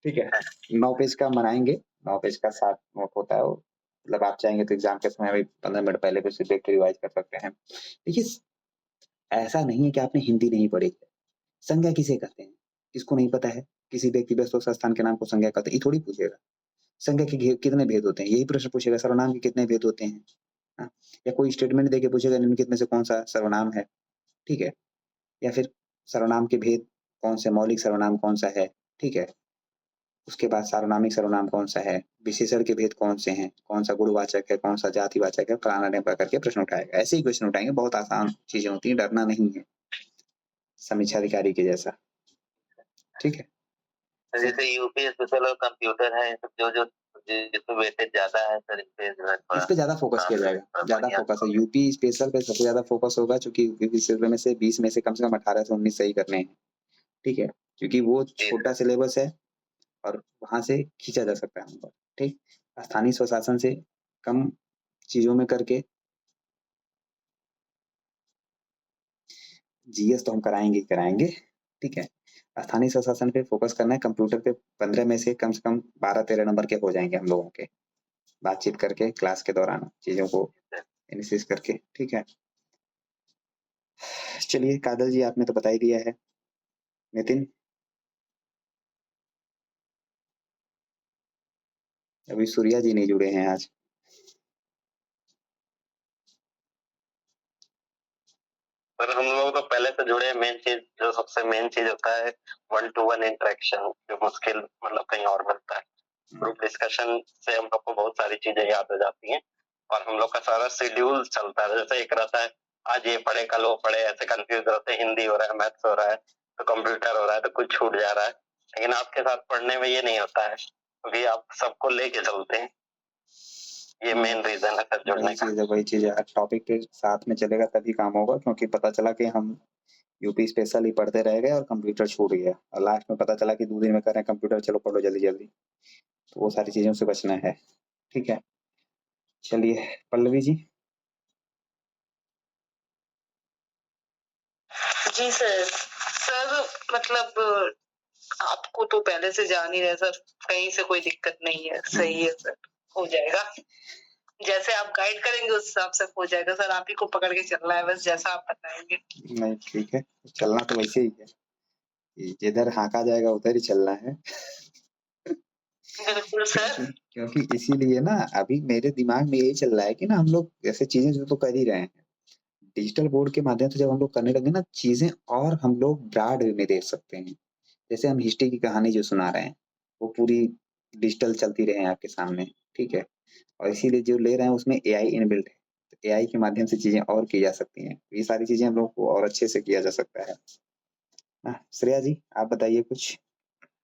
ठीक है, 9 पेज का बनाएंगे, 9 पेज का 7 नोट होता है वो, मतलब आप चाहेंगे तो एग्जाम के समय भी 15 मिनट पहले भी देख के रिवाइज कर सकते हैं। देखिए ऐसा नहीं है कि आपने हिंदी नहीं पढ़ी। संज्ञा किसे कहते हैं, किसको नहीं पता है? किसी व्यक्ति वस्तु संस्थान के नाम को संज्ञा कहते हैं, ये थोड़ी पूछेगा। संज्ञा के कितने भेद होते हैं, यही प्रश्न पूछेगा। सर्वनाम के कितने भेद होते हैं? हाँ? या कोई स्टेटमेंट देके पूछेगा निम्नलिखित में से कौन सा सर्वनाम है, ठीक है, या फिर सर्वनाम के भेद कौन से, मौलिक सर्वनाम कौन सा है, ठीक है, उसके बाद सार्वनामिक सर्वनाम कौन सा है, विशेषण के भेद कौन से हैं, कौन सा गुणवाचक है, कौन सा जातिवाचक है, फलाना ढेमका करके प्रश्न उठाएगा। ऐसे ही क्वेश्चन उठाएंगे, बहुत आसान चीजें होती है, डरना नहीं है, समीक्षा अधिकारी के जैसा। ठीक है, जैसे यूपी स्पेशल और कंप्यूटर है, जो जिसमें वेटेज ज्यादा है सर, इस पे ज्यादा फोकस किया जाएगा, ज्यादा फोकस है यूपी स्पेशल पे, सबसे ज्यादा फोकस होगा, क्योंकि में से 20 में से कम 18 से 19 सही करने हैं। ठीक है, क्योंकि वो छोटा सिलेबस है और वहां से खींचा जा सकता है नंबर। ठीक, स्थानीय स्वशासन से कम चीजों में करके जीएस तो हम कराएंगे। ठीक है, स्थानीय स्वशासन पे फोकस करना है, कंप्यूटर पे 15 में से कम 12-13 नंबर के हो जाएंगे हम लोगों के, बातचीत करके क्लास के दौरान चीजों को एनालिसिस करके। ठीक है, चलिए कादल जी आपने तो बता ही दिया है। नितिन अभी सूर्या जी नहीं जुड़े हैं आज। पर हम लोग तो पहले से जुड़े। मेन चीज जो सबसे मेन चीज होता है 1-to-1 इंटरेक्शन, जो मुश्किल मतलब कहीं और मिलता है। ग्रुप डिस्कशन से हम लोग को बहुत सारी चीजें याद हो जाती हैं और हम लोग का सारा शेड्यूल चलता है। जैसे एक रहता है आज ये पढ़े कल वो पढ़े, ऐसे कंफ्यूज होते हैं, हिंदी हो रहा है, मैथ्स हो रहा है, तो कंप्यूटर हो रहा है, तो कुछ छूट जा रहा है। लेकिन आपके साथ पढ़ने में ये नहीं होता है, क्योंकि आप सबको लेके चलते हैं। ये मेन रीजन है सर जुड़ने का। वही चीज है, टॉपिक के साथ में चलेगा तभी काम होगा, क्योंकि पता चला कि हम यूपी स्पेशल ही पढ़ते रह गए और कंप्यूटर छूट गया और लास्ट में पता चला कि 2 दिन में कर रहे हैं कंप्यूटर, चलो पढ़ो जल्दी जल्दी। तो वो सारी चीजों से बचना है। ठीक है, चलिए पल्लवी जी। जी सर। सर मतलब आपको तो पहले से जान ही रहे सर, कहीं से कोई दिक्कत नहीं है। सही है सर, हो जाएगा। जैसे आप गाइड करेंगे उस हिसाब से हो जाएगा सर। आप ही को पकड़ के चलना है बस, जैसा आप बताएंगे। नहीं ठीक है, चलना तो वैसे ही है, जिधर हाँका जाएगा उधर ही चलना है। बिल्कुल सर। क्योंकि इसीलिए ना अभी मेरे दिमाग में यही चल रहा है कि ना हम लोग ऐसे चीजें जो तो कर ही रहे हैं, डिजिटल बोर्ड के माध्यम से जब हम लोग करने लगे ना चीजें, और हम लोग ब्रॉड वे में देख सकते हैं। जैसे हम हिस्ट्री की कहानी जो सुना रहे हैं वो पूरी डिजिटल चलती रहे आपके सामने। ठीक है, और इसीलिए जो ले रहे हैं उसमें एआई इनबिल्ट है, तो एआई के माध्यम से चीजें और की जा सकती हैं। ये सारी चीजें हम लोग को और अच्छे से किया जा सकता है। श्रेया जी आप बताइए कुछ।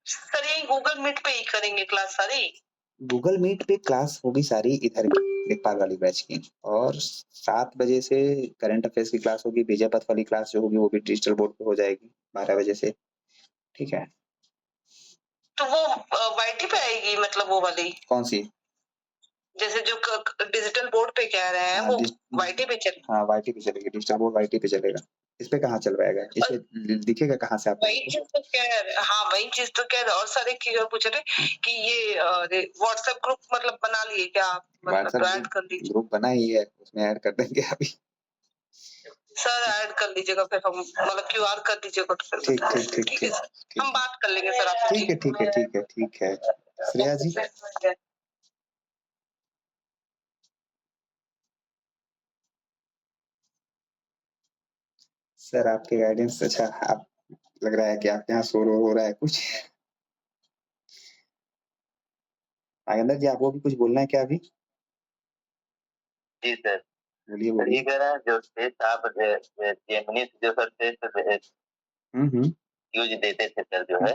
सर यही गूगल मीट पे ही करेंगे क्लास सारी? गूगल मीट पे क्लास होगी सारी इधर लेखपाल वाली बैच की, और 7 बजे से करंट अफेयर्स की क्लास होगी। विजय पथ वाली क्लास जो होगी वो भी डिजिटल बोर्ड पे हो जाएगी 12 बजे से। ठीक है, तो वो वाईटी पे आएगी, मतलब वो वाली कौन सी? जैसे जो डिजिटल बोर्ड पे कह रहे हैं वो वाईटी पे चलेगी? हाँ वाईटी पे चलेगी, डिजिटल बोर्ड वाईटी पे चलेगा। इस पे कहाँ चल पाएगा, इस पे दिखेगा कहाँ से आपको? वही चीज तो कह रहे, हाँ वही चीज तो कह रहे। और सारे चीजें पूछ रहे कि ये व्हाट्सएप ग्रुप मतलब बना लिए क्या आप? मतलब तो ऐड कर लीजिए। ग्रुप बना ही है, उसमें ऐड कर देंगे अभी। सर ऐड कर लीजिएगा, फिर हम मतलब क्यूआर कर दीजिएगा तो फिर ठीक बता ठीक देंगे। ठीक ठीक है सर, हम बात कर लेंगे सर आपसे। ठीक है ठीक है ठीक है ठीक है। श्रेया जी सर आपके गाइडेंस अच्छा, आप लग रहा है कि आपके यहाँ शोर हो रहा है कुछ। नागेंद्र जी आपको भी कुछ बोलना है क्या अभी? जी सर बोलिए सर, ये कह रहे हैं जो टेस्ट आप जेमिनी जो सर टेस्ट यूज देते थे सर, जो है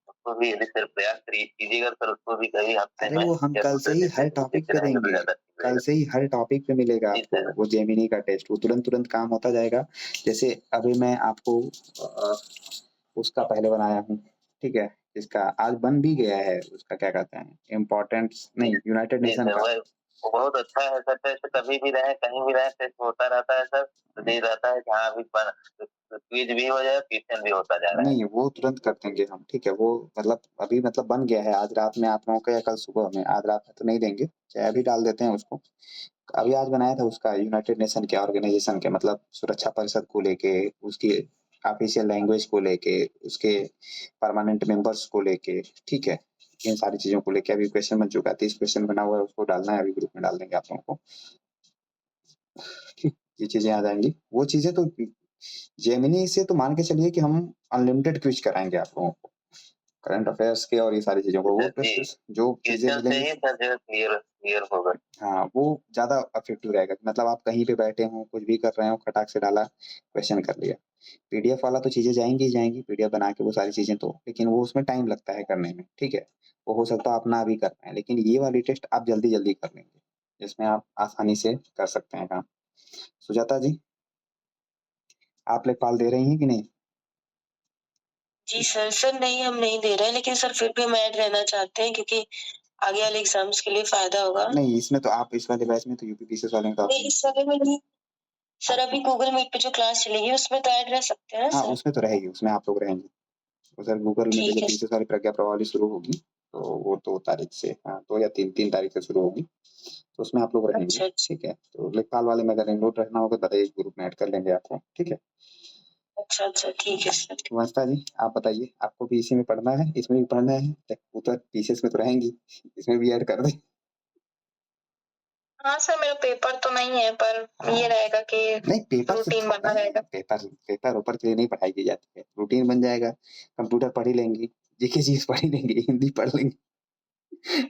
उसको भी यदि सर प्रयास कीजिएगा सर, उसको भी कभी हफ्ते में। अरे वो हम कल से ही हर टॉपिक पे देंगे, कल से ही हर टॉपिक पे मिलेगा आपको वो जेमिनी का टेस्ट। वो तुरंत तुरंत काम होता जाएगा। जैसे अभी मैं आपको उसका पहले बनाया हूँ, ठीक है, इसका आज बन भी गया है, उसका क्या कहते हैं इम्पोर्टेंट नहीं, यूनाइटेड नेशन का। वो बहुत अच्छा है सर, टेस्ट कभी भी रहे कहीं भी रहे टेस्ट होता रहता है सर। तो ये रहता है जहाँ भी क्विज भी हो जाए, क्वेश्चन भी होता जा रहा है। नहीं वो तुरंत कर देंगे हम, ठीक है। वो मतलब अभी मतलब बन गया है, आज रात में आप लोगों को या कल सुबह में, आज रात में तो नहीं देंगे, चाहे अभी डाल देते हैं उसको। अभी आज बनाया था उसका, यूनाइटेड नेशन के ऑर्गेनाइजेशन के, मतलब सुरक्षा परिषद को लेके, उसकी ऑफिशियल लैंग्वेज को लेके, उसके परमानेंट मेंबर्स को लेके, ठीक है, इन सारी चीजों को लेके अभी क्वेश्चन बन चुका है। 30 क्वेश्चन बना हुआ है, उसको डालना है, अभी ग्रुप में डाल देंगे आप लोगों को। ठीक, ये चीजें आ जाएंगी। वो चीजें तो जेमिनी से तो मान के चलिए कि हम अनलिमिटेड क्विज कराएंगे आप लोगों को, करंट अफेयर्स के और ये सारी चीजों को। वो जो चीजें क्लियर होगा। हाँ वो ज्यादा इफेक्टिव रहेगा। मतलब आप कहीं पे बैठे हो, कुछ भी कर रहे हो, खटाक से डाला, क्वेश्चन कर लिया। पीडीएफ वाला तो चीजें जाएंगी ही जाएंगी, पीडीएफ बना के वो सारी चीजें तो, लेकिन वो उसमें टाइम लगता है करने में। ठीक है, वो हो सकता है आप ना भी कर पाए, लेकिन ये वाली टेस्ट आप जल्दी जल्दी कर लेंगे, जिसमें आप आसानी से कर सकते हैं काम। सुजाता जी आप लेखपाल दे रही हैं कि नहीं? जी सर। सर नहीं हम नहीं दे रहे हैं, लेकिन सर फिर भी हम ऐड रहना चाहते हैं क्योंकि आगे वाले एग्जाम्स के लिए फायदा होगा। नहीं इसमें तो आप इस वाले बैच में तो यूपीपीसीएस वाले का नहीं इस वाले में नहीं सर, अभी गूगल मीट पे जो क्लास चलेगी उसमें तो ऐड रह सकते हैं ना हाँ सर? उसमें तो रहेगी, उसमें आप लोग रहेंगे। उधर गूगल में जो पीछे सारी प्रज्ञा प्रवाली शुरू होगी, तो वो 2 तारीख से, हाँ 2 या 3 तारीख से शुरू होगी, तो उसमें आप लोग रहेंगे। ठीक है, तो लेखपाल वाले में अगर इनरोल रहना होगा बताइए, ग्रुप में ऐड कर लेंगे आपको। ठीक है, अच्छा अच्छा ठीक है सर। वास्ता जी आप बताइए, आपको भी इसी में पढ़ना है, इसमें भी पढ़ना है, उतर पीसेस में तो रहेंगी, इसमें भी ऐड कर दें। हाँ सर मेरा पेपर तो नहीं है पर ये रहेगा कि नहीं पेपर रूटीन बना रहेगा। पेपर ऊपर के लिए नहीं पढ़ाई की जाती है, रूटीन बन जाएगा, कंप्यूटर पढ़ ही लेंगी, जीके चीज पढ़ ही लेंगे, हिंदी पढ़ लेंगे,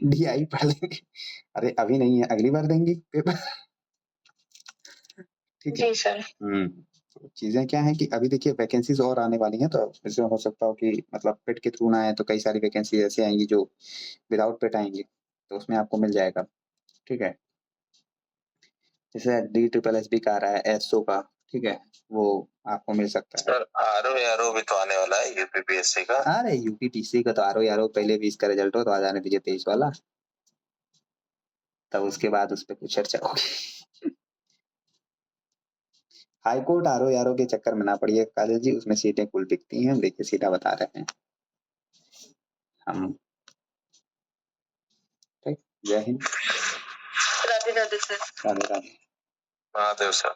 डीआई पढ़ लेंगे। अरे अभी नहीं है, अगली बार देंगी पेपर। ठीक है जी सर। तो चीजें क्या है कि अभी देखिए वैकेंसीज और आने वाली हैं, तो इसमें हो सकता हो कि मतलब पेट के थ्रू ना आए तो कई सारी वैकेंसी ऐसे आएंगी जो विदाउट पेट आएंगी, तो उसमें आपको मिल जाएगा। ठीक है जैसे DSSB का आ रहा है, एसओ का, ठीक है वो आपको मिल सकता है। सर आरओ भी तो आने वाला है यूपीपीएससी का। अरे यूपीपीसी का तो आरओ पहले भी इसका रिजल्ट हो तो आ जाने दीजिए 23 वाला, तब उसके बाद उस पर कुछ चर्चा होगी। हाईकोर्ट आरओ के चक्कर में ना पड़िए काजल जी, उसमें सीटें कुल बिकती हैं, देखिए सीधा बता रहे हैं हम। ठीक जय हिंद, राधे राधे सर। राधे राधे। महादेव सर।